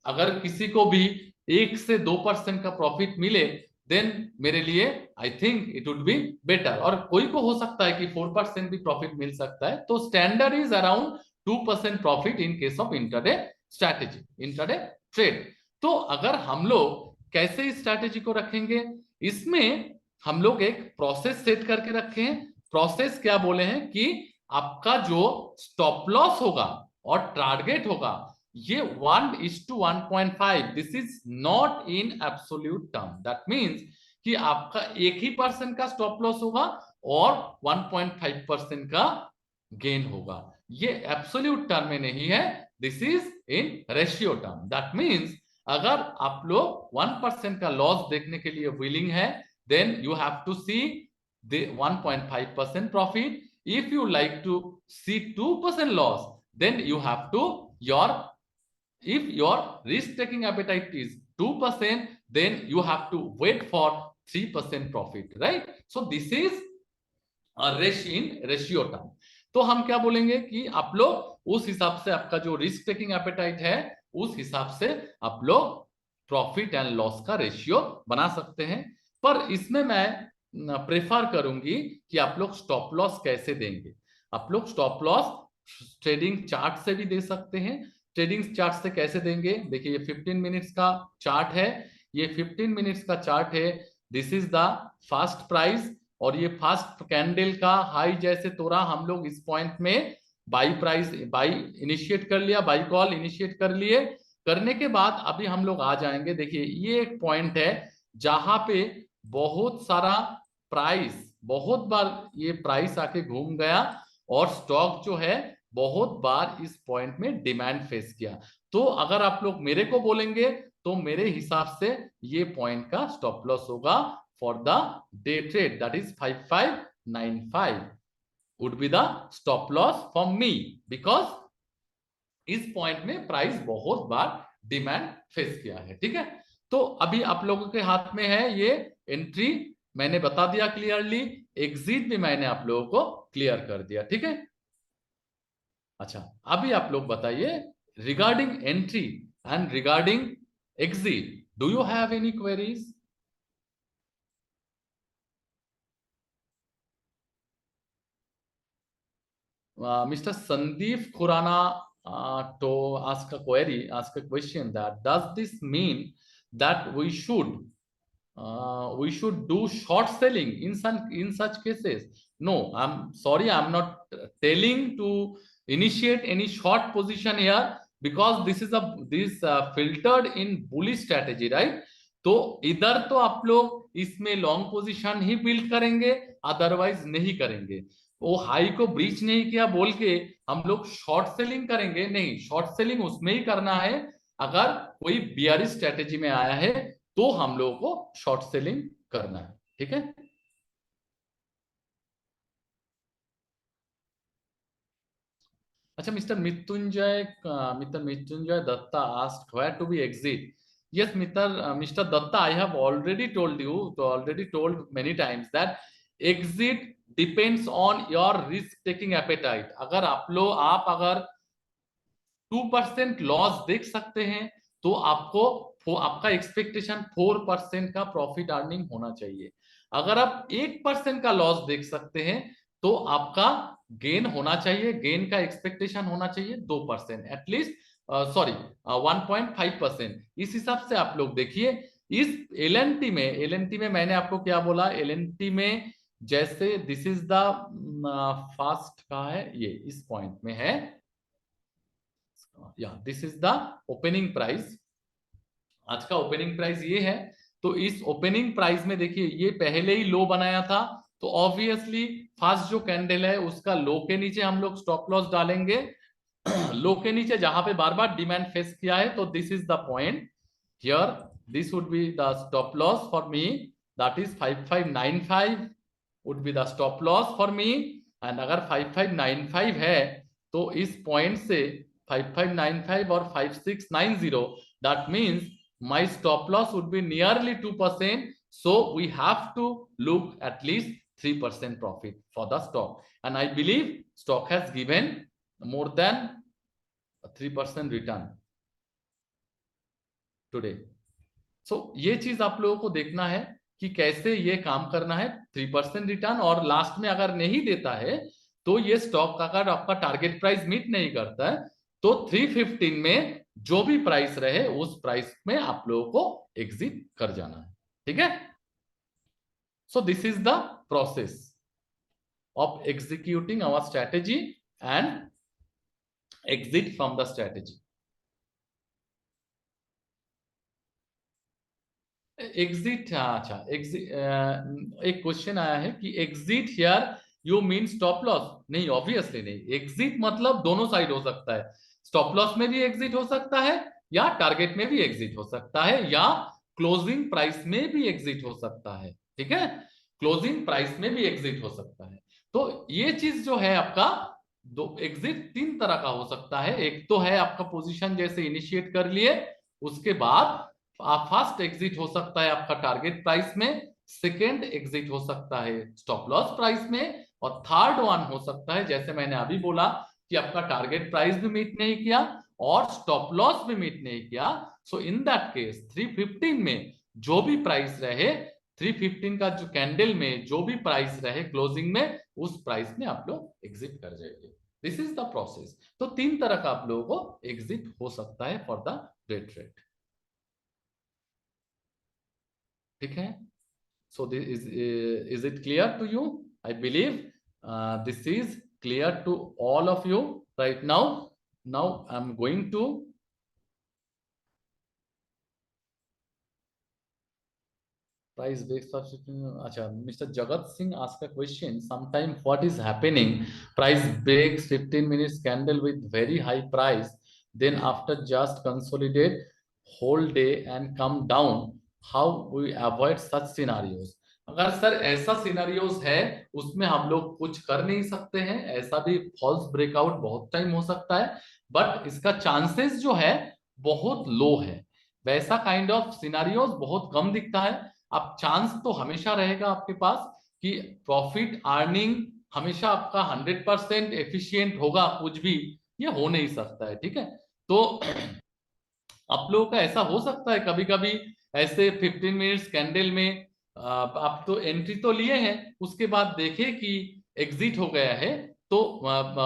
अगर किसी को भी 1 से 2% का प्रॉफिट मिले देन मेरे लिए I think it would be better, और कोई को हो सकता है कि 4% भी प्रॉफिट मिल सकता है। तो standard is around 2% profit in case of intraday strategy, intraday trade. तो अगर हम लोग कैसे इस स्ट्रैटेजी को रखेंगे, इसमें हम लोग एक प्रोसेस सेट करके रखे हैं। प्रोसेस क्या बोले हैं कि आपका जो स्टॉप लॉस होगा और टारगेट होगा ये 1:1.5, this is not in absolute term. That means कि आपका 1% का स्टॉप लॉस होगा और 1.5% का गेन होगा। ये एब्सोल्यूट टर्म में नहीं है, this is in ratio term. That means अगर आप लोग 1% का लॉस देखने के लिए विलिंग है then you have to see the 1.5% profit. If you like to see 2% loss, then you have to if your risk taking appetite is 2%, then you have to wait for 3% profit, right? So this is a ratio term. तो हम क्या बोलेंगे कि आप लोग उस हिसाब से आपका जो रिस्क टेकिंग एपेटाइट है उस हिसाब से आप लोग प्रॉफिट एंड लॉस का रेशियो बना सकते हैं। पर इसमें मैं प्रेफर करूंगी कि आप लोग स्टॉप लॉस कैसे देंगे। आप लोग स्टॉप लॉस ट्रेडिंग चार्ट से भी दे सकते हैं। ट्रेडिंग चार्ट से कैसे देंगे, देखिए ये 15 मिनट्स का चार्ट है, ये 15 मिनट्स का चार्ट है। This is the first price और ये फर्स्ट कैंडल का हाई जैसे तोड़ा हम लोग इस पॉइंट में बाई प्राइस बाई इनिशिएट कर लिया, बाई कॉल इनिशिएट कर लिए। करने के बाद अभी हम लोग आ जाएंगे, देखिए ये एक पॉइंट है जहां पे बहुत सारा प्राइस, बहुत बार ये प्राइस आके घूम गया और स्टॉक जो है बहुत बार इस पॉइंट में डिमांड फेस किया। तो अगर आप लोग मेरे को बोलेंगे तो मेरे हिसाब से ये पॉइंट का स्टॉप लॉस होगा for the day trade, that is 5595 would be the stop loss for me, because इस पॉइंट में प्राइस बहुत बार डिमांड फेस किया है, ठीक है? तो अभी आप लोगों के हाथ में है ये एंट्री, मैंने बता दिया क्लियरली, एग्जिट भी मैंने आप लोगों को क्लियर कर दिया, ठीक है? अच्छा, अभी आप लोग बताइए regarding entry and regarding exit, do you have any queries? Mr. Sandeep Khurana to ask a query, ask a question that does this mean that we should do short selling in such cases? No, I'm sorry, I'm not telling to initiate any short position here because this is filtered in bullish strategy, right? तो इधर तो आप लोग इसमें long position ही build करेंगे, otherwise नहीं करेंगे। वो हाई को ब्रीच नहीं किया बोल के हम लोग शॉर्ट सेलिंग करेंगे नहीं। शॉर्ट सेलिंग उसमें ही करना है अगर कोई बियरिश स्ट्रेटेजी में आया है तो हम लोगों को शॉर्ट सेलिंग करना है, ठीक है? अच्छा, mister Mrityunjay Datta asked where to be exit. Yes, Mr. Datta, I have already told many times that exit depends on your risk taking appetite. अगर आप अगर 2% लॉस देख सकते हैं तो आपका एक्सपेक्टेशन 4% का प्रॉफिट अर्निंग होना चाहिए। अगर आप 1% का लॉस देख सकते हैं तो आपका गेन होना चाहिए, गेन का एक्सपेक्टेशन होना चाहिए 2% एटलीस्ट, सॉरी 1.5%। इस हिसाब से आप लोग देखिए इस एलएनटी में मैंने आपको क्या बोला, एलएनटी में जैसे दिस इज द फास्ट का है, ये इस पॉइंट में है, या this is the opening price, आज का ओपनिंग प्राइस ये है। तो इस ओपनिंग प्राइस में देखिए ये पहले ही लो बनाया था, तो ऑब्वियसली फर्स्ट जो कैंडल है उसका लो के नीचे हम लोग स्टॉप लॉस डालेंगे लो के नीचे जहां पे बार बार डिमांड फेस किया है, तो this is the point here, this would be the stop loss for me, that is 5595 would be the stop loss for me. And अगर 5595 है तो इस पॉइंट से 5595 और 5690, that means my stop loss would be nearly 2%, so we have to look at least 3% profit for the stock, and I believe stock has given more than 3% return today. So ये चीज आप लोगों को देखना है कि कैसे ये काम करना है, 3% रिटर्न, और लास्ट में अगर नहीं देता है तो ये स्टॉक अगर आपका टारगेट प्राइस मीट नहीं करता है तो 315 में जो भी प्राइस रहे उस प्राइस में आप लोगों को एग्जिट कर जाना है, ठीक है। So this is the process of executing our strategy and exit from the strategy. Exit, अच्छा एग्जिट, एक क्वेश्चन आया है कि exit here you mean stop loss? नहीं, ऑब्वियसली नहीं। एग्जिट मतलब दोनों साइड हो सकता है, स्टॉप लॉस में भी एग्जिट हो सकता है या टारगेट में भी एग्जिट हो सकता है या क्लोजिंग प्राइस में भी एग्जिट हो सकता है, ठीक है, क्लोजिंग प्राइस में भी एग्जिट हो सकता है। तो ये चीज जो है आपका दो एग्जिट तीन तरह का हो सकता है। एक तो है आपका पोजीशन जैसे इनिशिएट कर लिए, उसके बाद फर्स्ट एग्जिट हो सकता है आपका टारगेट प्राइस में, सेकेंड एग्जिट हो सकता है स्टॉप लॉस प्राइस में, और थर्ड वन हो सकता है जैसे मैंने अभी बोला कि आपका टारगेट प्राइस भी मीट नहीं किया और स्टॉप लॉस भी मीट नहीं किया। सो इन दैट केस 315 में जो भी प्राइस रहे, 315 का जो कैंडल में जो भी प्राइस रहे क्लोजिंग में, उस प्राइस में आप लोग एग्जिट कर जाएंगे। This is the process. तो तीन तरह का आप लोगों को एग्जिट हो सकता है फॉर द डे ट्रेड, ठीक है। So this is it clear to you? I believe this is clear to all of you right now. Now I'm going to price breaks for acha, Mr. Jagat Singh asked a question. Sometime what is happening? Price breaks 15 minutes candle with very high price, then after just consolidate whole day and come down. How we avoid such scenarios? अगर sir ऐसा scenarios है उसमें हम लोग कुछ कर नहीं सकते हैं, ऐसा भी फॉल्स ब्रेकआउट बहुत टाइम हो सकता है, बट इसका चांसेस जो है बहुत लो है। वैसा काइंड ऑफ सिनेरियोस बहुत कम दिखता है। अब चांस तो हमेशा रहेगा आपके पास कि प्रॉफिट अर्निंग हमेशा आपका 100% एफिशिएंट होगा, कुछ भी ये हो नहीं सकता है, ठीक है। तो आप लोगों का ऐसा हो सकता है कभी कभी ऐसे 15 मिनट्स कैंडल में आप तो एंट्री तो लिए हैं, उसके बाद देखे कि एग्जिट हो गया है, तो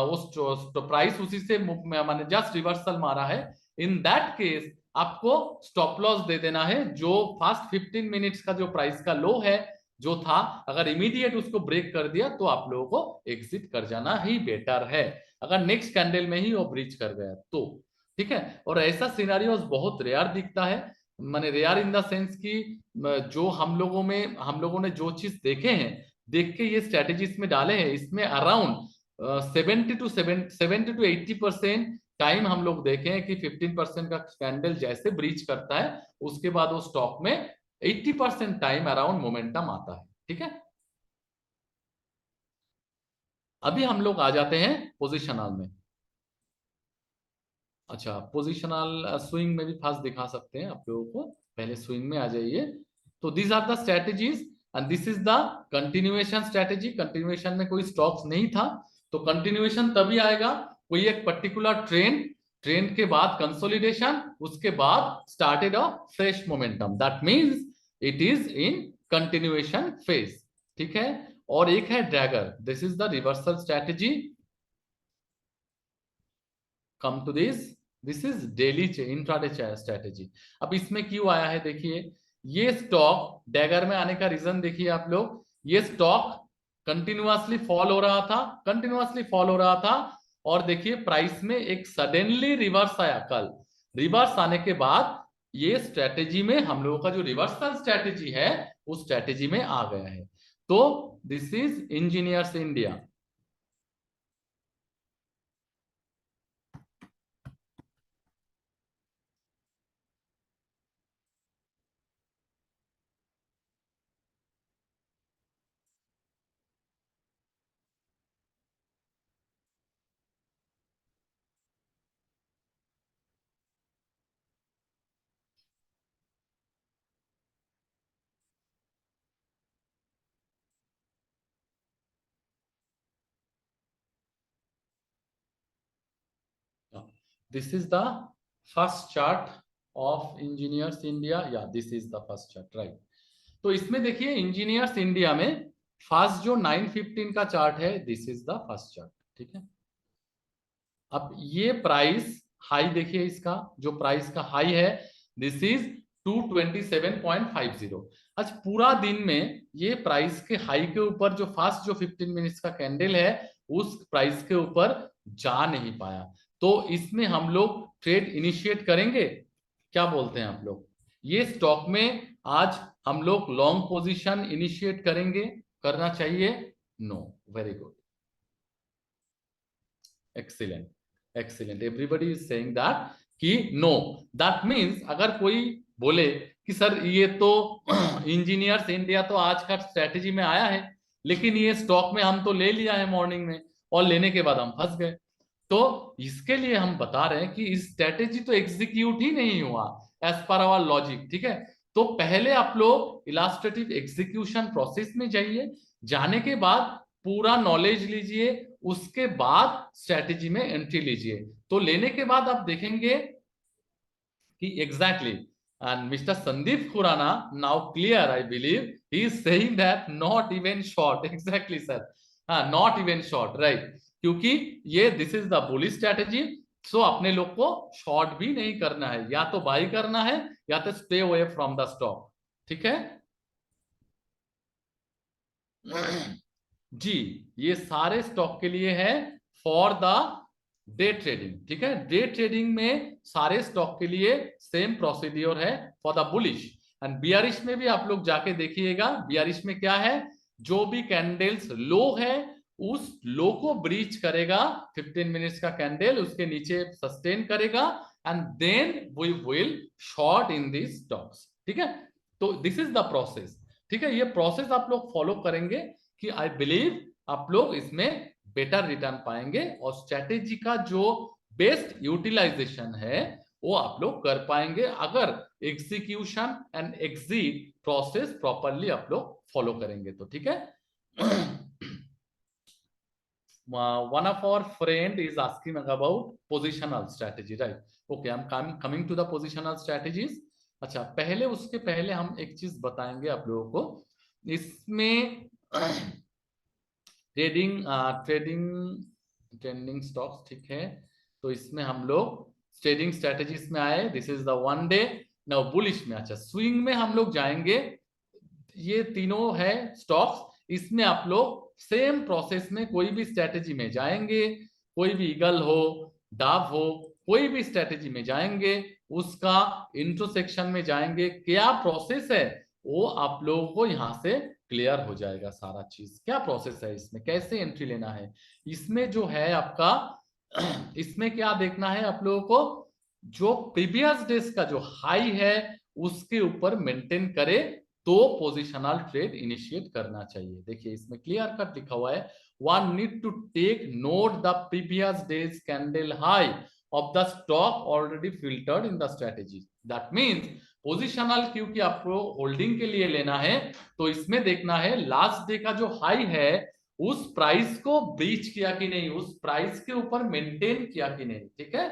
उस प्राइस उसी से मैंने जस्ट रिवर्सल मारा है, इन दैट केस आपको स्टॉप लॉस दे देना है। जो फास्ट 15 मिनट्स का जो प्राइस का लो है जो था, अगर इमीडिएट उसको ब्रेक कर दिया तो आप लोगों को एग्जिट कर जाना ही बेटर है, अगर नेक्स्ट कैंडल में ही वो ब्रीच कर गया तो, ठीक है। और ऐसा सिनेरियोस बहुत रेयर दिखता है, माने रेयर इन द सेंस कि जो हम लोगों ने जो चीज देखे हैं, देख के ये स्ट्रेटेजीज में डाले हैं, इसमें अराउंड 70 to 80% टाइम हम लोग देखे हैं कि 15% का कैंडल जैसे ब्रीच करता है उसके बाद वो स्टॉक में 80% टाइम अराउंड मोमेंटम आता है, ठीक है। अभी हम लोग आ जाते हैं पोजिशनल में। अच्छा, पोजिशनल स्विंग में भी फास्ट दिखा सकते हैं आप लोगों को, पहले स्विंग में आ जाइए। तो these are the strategies and this is the continuation strategy. Continuation में कोई स्टॉक्स नहीं था, तो कंटिन्यूएशन तभी आएगा कोई एक पर्टिकुलर ट्रेंड के बाद कंसोलिडेशन, उसके बाद started a fresh momentum, that means it is in continuation phase, ठीक है। और एक है ड्रैगर, this is the reversal strategy. Come to this is daily intraday strategy. अब इसमें क्यों आया है देखिए, ये स्टॉक डैगर में आने का रीजन देखिए आप लोग, ये स्टॉक कंटिन्यूअसली फॉल हो रहा था और देखिए प्राइस में एक सडनली रिवर्स आया, कल रिवर्स आने के बाद ये स्ट्रेटेजी में हम लोगों का जो रिवर्सल स्ट्रेटेजी है उस स्ट्रेटेजी में आ गया है। तो this is engineers India. This is the first chart of Engineers India. Yeah, this is the first chart, right? तो इसमें देखिए इंजीनियर्स इंडिया में फर्स्ट जो 915 का चार्ट है, this is the first chart, ठीक है। अब ये प्राइस हाई देखिए, इसका जो प्राइस का हाई है दिस इज 227.50। आज पूरा दिन में ये प्राइस के हाई के ऊपर जो फर्स्ट जो 15 मिनट्स का कैंडल है उस प्राइस के ऊपर जा नहीं पाया, तो इसमें हम लोग ट्रेड इनिशिएट करेंगे, क्या बोलते हैं आप लोग? ये स्टॉक में आज हम लोग लॉन्ग पोजीशन इनिशिएट करेंगे, करना चाहिए? No. Very good, excellent excellent, everybody is saying that कि नो। दैट मींस अगर कोई बोले कि सर ये तो इंजीनियर्स इंडिया तो आज का स्ट्रेटेजी में आया है, लेकिन ये स्टॉक में हम तो ले लिया है मॉर्निंग में और लेने के बाद हम फंस गए, तो इसके लिए हम बता रहे हैं कि इस स्ट्रेटेजी तो एग्जीक्यूट ही नहीं हुआ एज पर आवर लॉजिक, ठीक है। तो पहले आप लोग इलास्ट्रेटिव एग्जीक्यूशन प्रोसेस में जाइए, जाने के बाद पूरा नॉलेज लीजिए, उसके बाद स्ट्रेटेजी में एंट्री लीजिए, तो लेने के बाद आप देखेंगे कि exactly and mister Sandeep Khurana now clear, I believe he is saying that not even short, exactly sir, हाँ नॉट इवन शॉर्ट, राइट, क्योंकि ये this is the bullish strategy, so अपने लोग को शॉर्ट भी नहीं करना है, या तो बाई करना है या तो stay away from the stock, ठीक है जी। ये सारे स्टॉक के लिए है फॉर द डे ट्रेडिंग, ठीक है। डे ट्रेडिंग में सारे स्टॉक के लिए सेम प्रोसीड्योर है for the bullish and bearish में भी आप लोग जाके देखिएगा, बियरिश में क्या है, जो भी कैंडल्स लो है उस लो को ब्रीच करेगा, 15 मिनट्स का कैंडल उसके नीचे सस्टेन करेगा and then we will short in this stocks, ठीक है। तो दिस इज द प्रोसेस, ठीक है। ये प्रोसेस आप लोग फॉलो करेंगे कि आई बिलीव आप लोग इसमें बेटर रिटर्न पाएंगे और स्ट्रेटेजी का जो बेस्ट यूटिलाइजेशन है वो आप लोग कर पाएंगे अगर execution and exit process properly आप लोग फॉलो करेंगे तो, ठीक है। One of our friend is asking about positional strategy, right? Okay, I'm coming to the positional strategies. अच्छा, पहले उसके पहले हम एक चीज बताएंगे आप लोगों को, इसमें ट्रेडिंग स्टॉक्स, ठीक है। तो इसमें हम लोग ट्रेडिंग स्ट्रेटेजीज में आए, this is the one day. Now bullish में, अच्छा स्विंग में हम लोग जाएंगे, ये तीनों है स्टॉक्स, इसमें आप लोग सेम प्रोसेस में कोई भी स्ट्रेटेजी में जाएंगे, कोई भी ईगल हो डाव हो कोई भी स्ट्रेटेजी में जाएंगे, उसका इंटरसेक्शन में जाएंगे, क्या प्रोसेस है वो आप लोगों को यहाँ से क्लियर हो जाएगा सारा चीज, क्या प्रोसेस है इसमें, कैसे एंट्री लेना है। इसमें जो है आपका इसमें क्या देखना है आप लोगों को, जो प्रीवियस डेज का जो हाई है उसके ऊपर मेंटेन करे तो पोजिशनल ट्रेड इनिशिएट करना चाहिए। देखिए इसमें क्लियर कट लिखा हुआ है, one need to take note the previous day's candle high of the stock already filtered in the strategy. That means positional क्योंकि आपको होल्डिंग के लिए लेना है तो इसमें देखना है लास्ट डे का जो हाई है उस प्राइस को ब्रीच किया कि नहीं, उस प्राइस के ऊपर मेंटेन किया कि नहीं, ठीक है।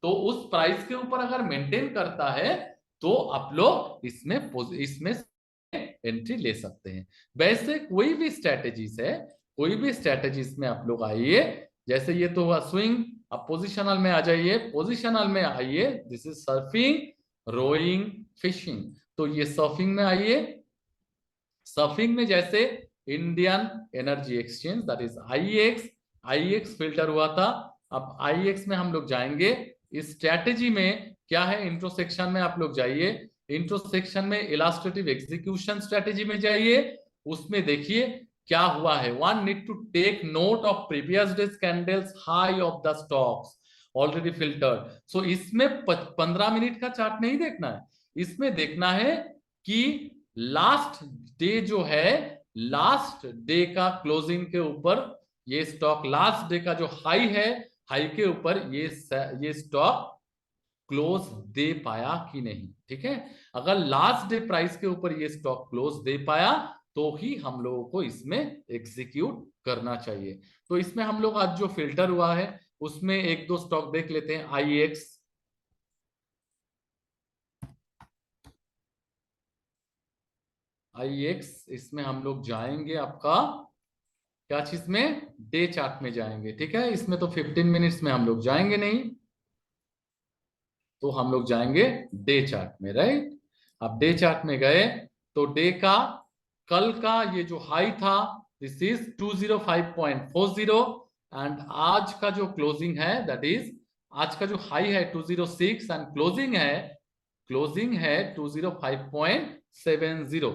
तो उस प्राइस के ऊपर अगर मेंटेन करता है तो आप लोग इसमें एंट्री ले सकते हैं। वैसे कोई भी स्ट्रेटेजीज है, कोई भी स्ट्रेटेजीज में आप लोग आइए, जैसे ये तो हुआ स्विंग, अब पोजिशनल में आ जाइए, पोजिशनल में आइए, this is surfing rowing fishing, तो ये सर्फिंग में आइए। सर्फिंग में जैसे Indian energy exchange that is IEX filter हुआ था, अब आईएक्स में हम लोग जाएंगे। इस स्ट्रेटेजी में क्या है, इंट्रोसेक्शन में आप लोग जाइए, इंट्रोसेक्शन में इलास्ट्रेटिव एग्जीक्यूशन स्ट्रेटेजी में जाइए, उसमें देखिए क्या हुआ है, one need to take note of previous days candles high of the stocks already filtered. So इसमें 15 मिनट का चार्ट नहीं देखना है, इसमें देखना है कि लास्ट डे जो है, लास्ट डे का क्लोजिंग के ऊपर ये स्टॉक, लास्ट डे का जो हाई है, हाई के ऊपर ये स्टॉक क्लोज दे पाया कि नहीं, ठीक है। अगर लास्ट डे प्राइस के ऊपर ये स्टॉक क्लोज दे पाया तो ही हम लोगों को इसमें एग्जीक्यूट करना चाहिए। तो इसमें हम लोग आज जो फिल्टर हुआ है उसमें एक दो स्टॉक देख लेते हैं। IEX, इसमें हम लोग जाएंगे आपका क्या चीज में, डे चार्ट में जाएंगे। ठीक है, इसमें तो 15 मिनट्स में हम लोग जाएंगे नहीं, तो हम लोग जाएंगे डे चार्ट में, राइट। अब डे चार्ट में गए तो डे का कल का ये जो हाई था दिस इज 205.40 एंड आज का जो क्लोजिंग है दैट इज, आज का जो हाई है 206 एंड क्लोजिंग है 205.70,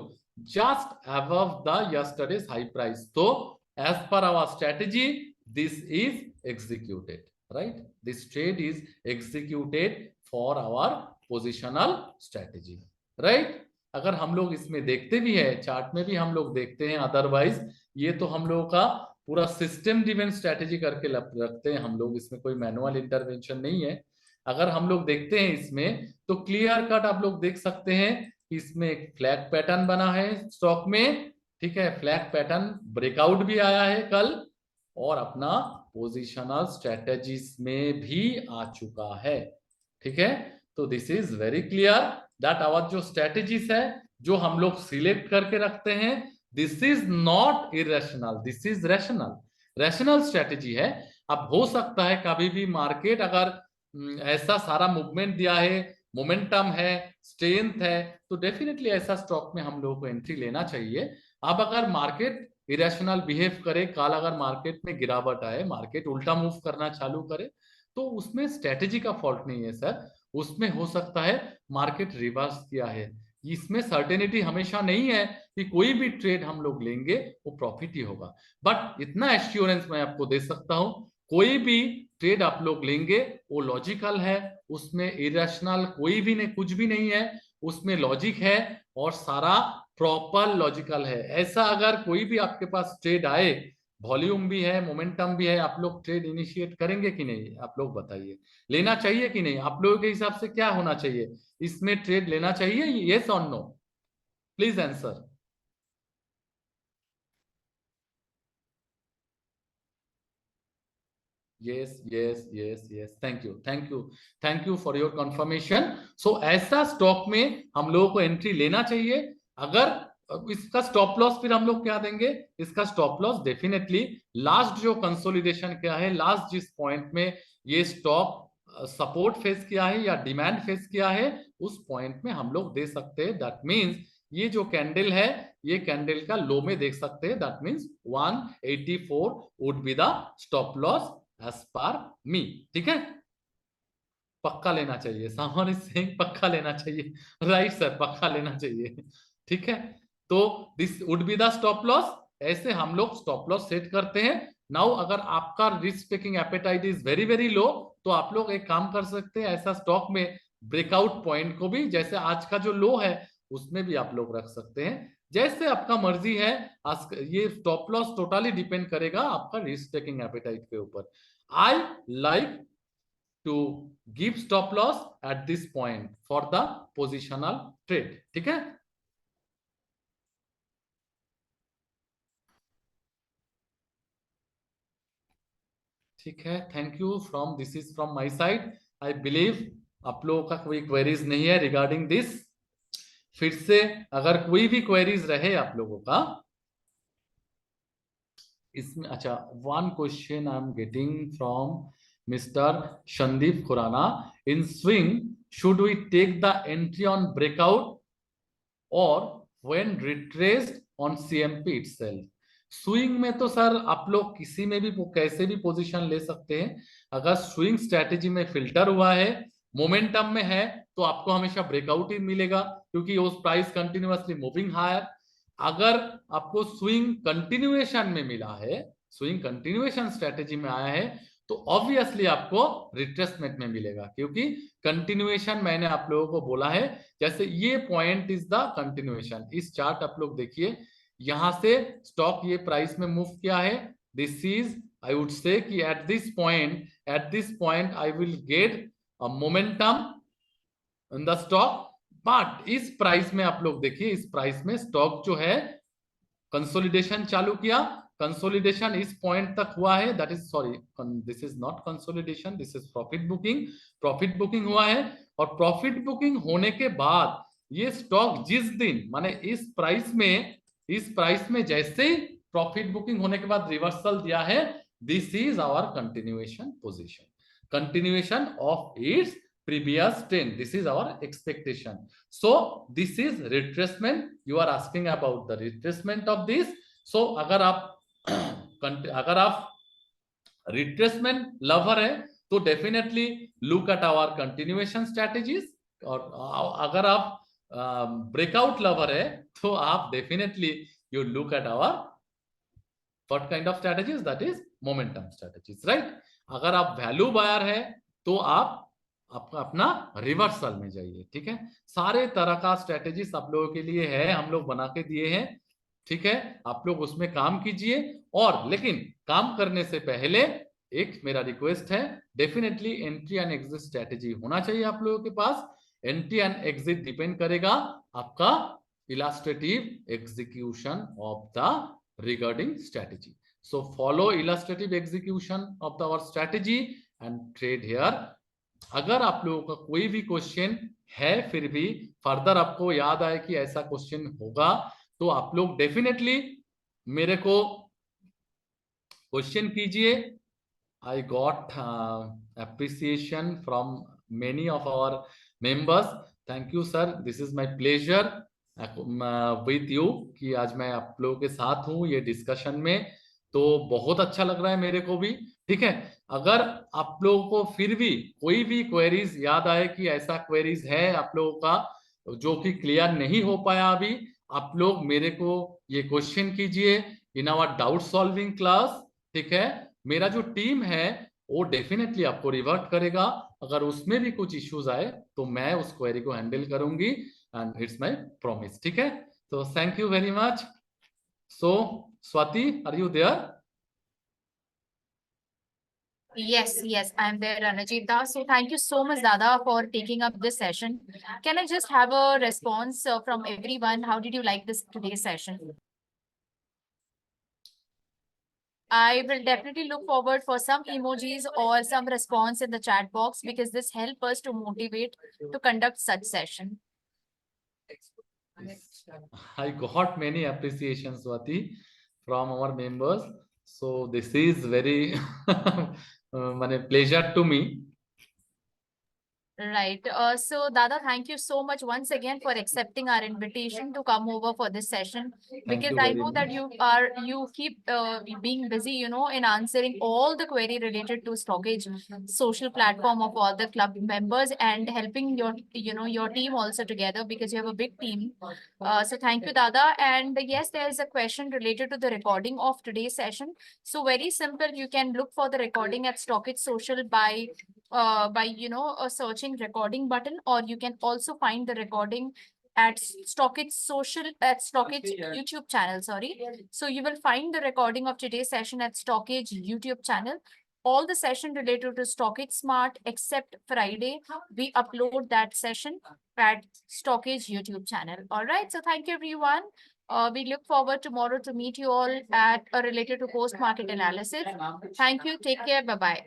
just above the yesterday's high price. तो as per our strategy this is executed, right, this trade is executed for our positional strategy, right. अगर हम लोग इसमें देखते भी है, चार्ट में भी हम लोग देखते हैं, अदरवाइज ये तो हम लोगों का पूरा सिस्टम ड्रिवन स्ट्रेटेजी करके रखते हैं हम लोग, इसमें कोई मैनुअल इंटरवेंशन नहीं है। अगर हम लोग देखते हैं इसमें तो क्लियर कट आप लोग देख सकते हैं, इसमें एक फ्लैग पैटर्न बना है स्टॉक में, ठीक है, फ्लैग पैटर्न ब्रेकआउट भी आया है कल, और अपना पोजिशनल स्ट्रेटेजीज में भी आ चुका है। ठीक है, तो this is very clear that our जो स्ट्रेटेजीज है जो हम लोग सिलेक्ट करके रखते हैं, this is not irrational, this is rational strategy है। अब हो सकता है कभी भी मार्केट अगर ऐसा सारा मूवमेंट दिया है, मोमेंटम है, स्ट्रेंथ है, तो डेफिनेटली ऐसा स्टॉक में हम लोगों को एंट्री लेना चाहिए। अब अगर मार्केट इरेशनल बिहेव करे, कल अगर मार्केट में गिरावट आए, मार्केट उल्टा मूव करना चालू करे, तो उसमें स्ट्रेटेजी का फॉल्ट नहीं है सर, उसमें हो सकता है मार्केट रिवर्स किया है। इसमें सर्टेनिटी हमेशा नहीं है कि कोई भी ट्रेड हम लोग लेंगे वो प्रॉफिट ही होगा, बट इतना एश्योरेंस मैं आपको दे सकता हूं, कोई भी ट्रेड आप लोग लेंगे वो लॉजिकल है, उसमें इरेशनल कोई भी नहीं, कुछ भी नहीं है, उसमें लॉजिक है और सारा प्रॉपर लॉजिकल है। ऐसा अगर कोई भी आपके पास ट्रेड आए, वॉल्यूम भी है, मोमेंटम भी है, आप लोग ट्रेड इनिशिएट करेंगे कि नहीं? आप लोग बताइए, लेना चाहिए कि नहीं? आप लोगों के हिसाब से क्या होना चाहिए, इसमें ट्रेड लेना चाहिए, यस और no? Please answer. yes, thank you for your confirmation। so ऐसा स्टॉक में हम लोगों को एंट्री लेना चाहिए। अगर इसका स्टॉप लॉस फिर हम लोग क्या देंगे, इसका स्टॉप लॉस डेफिनेटली लास्ट जो कंसोलिडेशन क्या है, लास्ट जिस पॉइंट में ये स्टॉक सपोर्ट फेस किया है या डिमांड फेस किया है, उस पॉइंट में हम लोग दे सकते हैं। दैट मींस ये जो कैंडल है, ये कैंडल का लो में देख सकते हैं, that means 184 would be the stop loss as per me. ठीक है, पक्का लेना चाहिए, सामान सिंह पक्का लेना चाहिए, राइट सर, पक्का लेना चाहिए। ठीक है, तो this would be the stop loss, ऐसे हम लोग स्टॉप लॉस सेट करते हैं। नाउ अगर आपका risk taking appetite is very very low, तो आप लोग एक काम कर सकते हैं, ऐसा स्टॉक में ब्रेकआउट पॉइंट को भी, जैसे आज का जो लो है उसमें भी आप लोग रख सकते हैं, जैसे आपका मर्जी है। ये स्टॉप लॉस टोटली डिपेंड करेगा आपका रिस्क टेकिंग एपेटाइट के ऊपर। I like to give stop loss at this point for the positional trade। ठीक है, ठीक है, thank you from, this is from my side. I believe आप लोगों का कोई क्वेरीज नहीं है रिगार्डिंग दिस। फिर से अगर कोई भी क्वेरीज रहे आप लोगों का इसमें, अच्छा, one question I am getting from Mr. Shandip Khurana, in swing should we take the entry on breakout or when retraced on CMP itself? Swing में तो सर आप लोग किसी में भी कैसे भी पोजीशन ले सकते हैं। अगर स्विंग स्ट्रेटेजी में फिल्टर हुआ है, मोमेंटम में है, तो आपको हमेशा ब्रेकआउट ही मिलेगा, क्योंकि उस प्राइस कंटिन्यूअसली मूविंग हायर। अगर आपको स्विंग कंटिन्यूएशन में मिला है, स्विंग कंटिन्यूएशन स्ट्रेटेजी में आया है, तो ऑब्वियसली आपको रिट्रेसमेंट में मिलेगा, क्योंकि कंटिन्यूएशन मैंने आप लोगों को बोला है, जैसे ये पॉइंट इज द कंटिन्यूएशन। इस चार्ट आप लोग देखिए, यहां से स्टॉक ये प्राइस में मूव किया है, this is, I would say कि at this point I will get a momentum in the stock. But इस प्राइस में आप लोग देखिए, इस प्राइस में स्टॉक जो है कंसोलिडेशन चालू किया, कंसोलिडेशन इस पॉइंट तक हुआ है, that is sorry, this is not consolidation, this is profit booking. Profit booking हुआ है, और प्रॉफिट बुकिंग होने के बाद ये स्टॉक जिस दिन माने इस प्राइस में जैसे ही प्रॉफिट बुकिंग होने के बाद रिवर्सल दिया है, this is our continuation position, continuation of its previous trend. This is our expectation. So this is retracement. You are asking about the retracement of this. So अगर आप retracement lover है तो definitely look at our continuation strategies, और अगर आप breakout lover है तो आप definitely you look at our what kind of strategies, that is momentum strategies, right? अगर आप value buyer है तो आप अपना रिवर्सल में जाइए, ठीक है। सारे तरह का स्ट्रेटेजीज आप लोगों के लिए है, हम लोग बना के दिए हैं, ठीक है। आप लोग उसमें काम कीजिए, और लेकिन काम करने से पहले एक मेरा रिक्वेस्ट है, definitely entry and exit strategy होना चाहिए आप लोगों के पास। एंट्री एंड एग्जिट डिपेंड करेगा आपका illustrative execution of the regarding strategy. So follow illustrative execution of the our strategy and trade here. अगर आप लोगों का कोई भी क्वेश्चन है, फिर भी फर्दर आपको याद आए कि ऐसा क्वेश्चन होगा, तो आप लोग डेफिनेटली मेरे को क्वेश्चन कीजिए। I got appreciation from many of our members. Thank you sir, this is my pleasure with you कि आज मैं आप लोगों के साथ हूँ ये डिस्कशन में, तो बहुत अच्छा लग रहा है मेरे को भी, ठीक है। अगर आप लोगों को फिर भी कोई भी क्वेरीज याद आए कि ऐसा क्वेरीज है आप लोगों का जो कि क्लियर नहीं हो पाया अभी, आप लोग मेरे को ये क्वेश्चन कीजिए in our doubt solving class, ठीक है। मेरा जो टीम है वो डेफिनेटली आपको रिवर्ट करेगा, अगर उसमें भी कुछ इश्यूज आए तो मैं उस क्वेरी को हैंडल करूंगी, एंड इट्स माय प्रॉमिस, ठीक है। तो thank you very much. So Swati, are you there? Yes, I'm there, Ranajit Da. So thank you so much, Dada, for taking up this session. Can I just have a response from everyone? How did you like this today's session? I will definitely look forward for some emojis or some response in the chat box, because this helps us to motivate to conduct such session. I got many appreciations, Swati, from our members. So this is very pleasure to me. Right. So Dada, thank you so much once again for accepting our invitation to come over for this session, because I know that you keep being busy, you know, in answering all the query related to Stockage social platform of all the club members, and helping your team also together, because you have a big team. So thank you, Dada. And yes, there is a question related to the recording of today's session. So very simple, you can look for the recording at Stockage Social by searching recording button, or you can also find the recording at Stockage Social, at Stockage YouTube channel, sorry. So you will find the recording of today's session at Stockage YouTube channel. All the session related to Stockage Smart except Friday, we upload that session at Stockage YouTube channel. All right, so thank you everyone. We look forward tomorrow to meet you all at related to post market analysis. Thank you, take care, bye bye.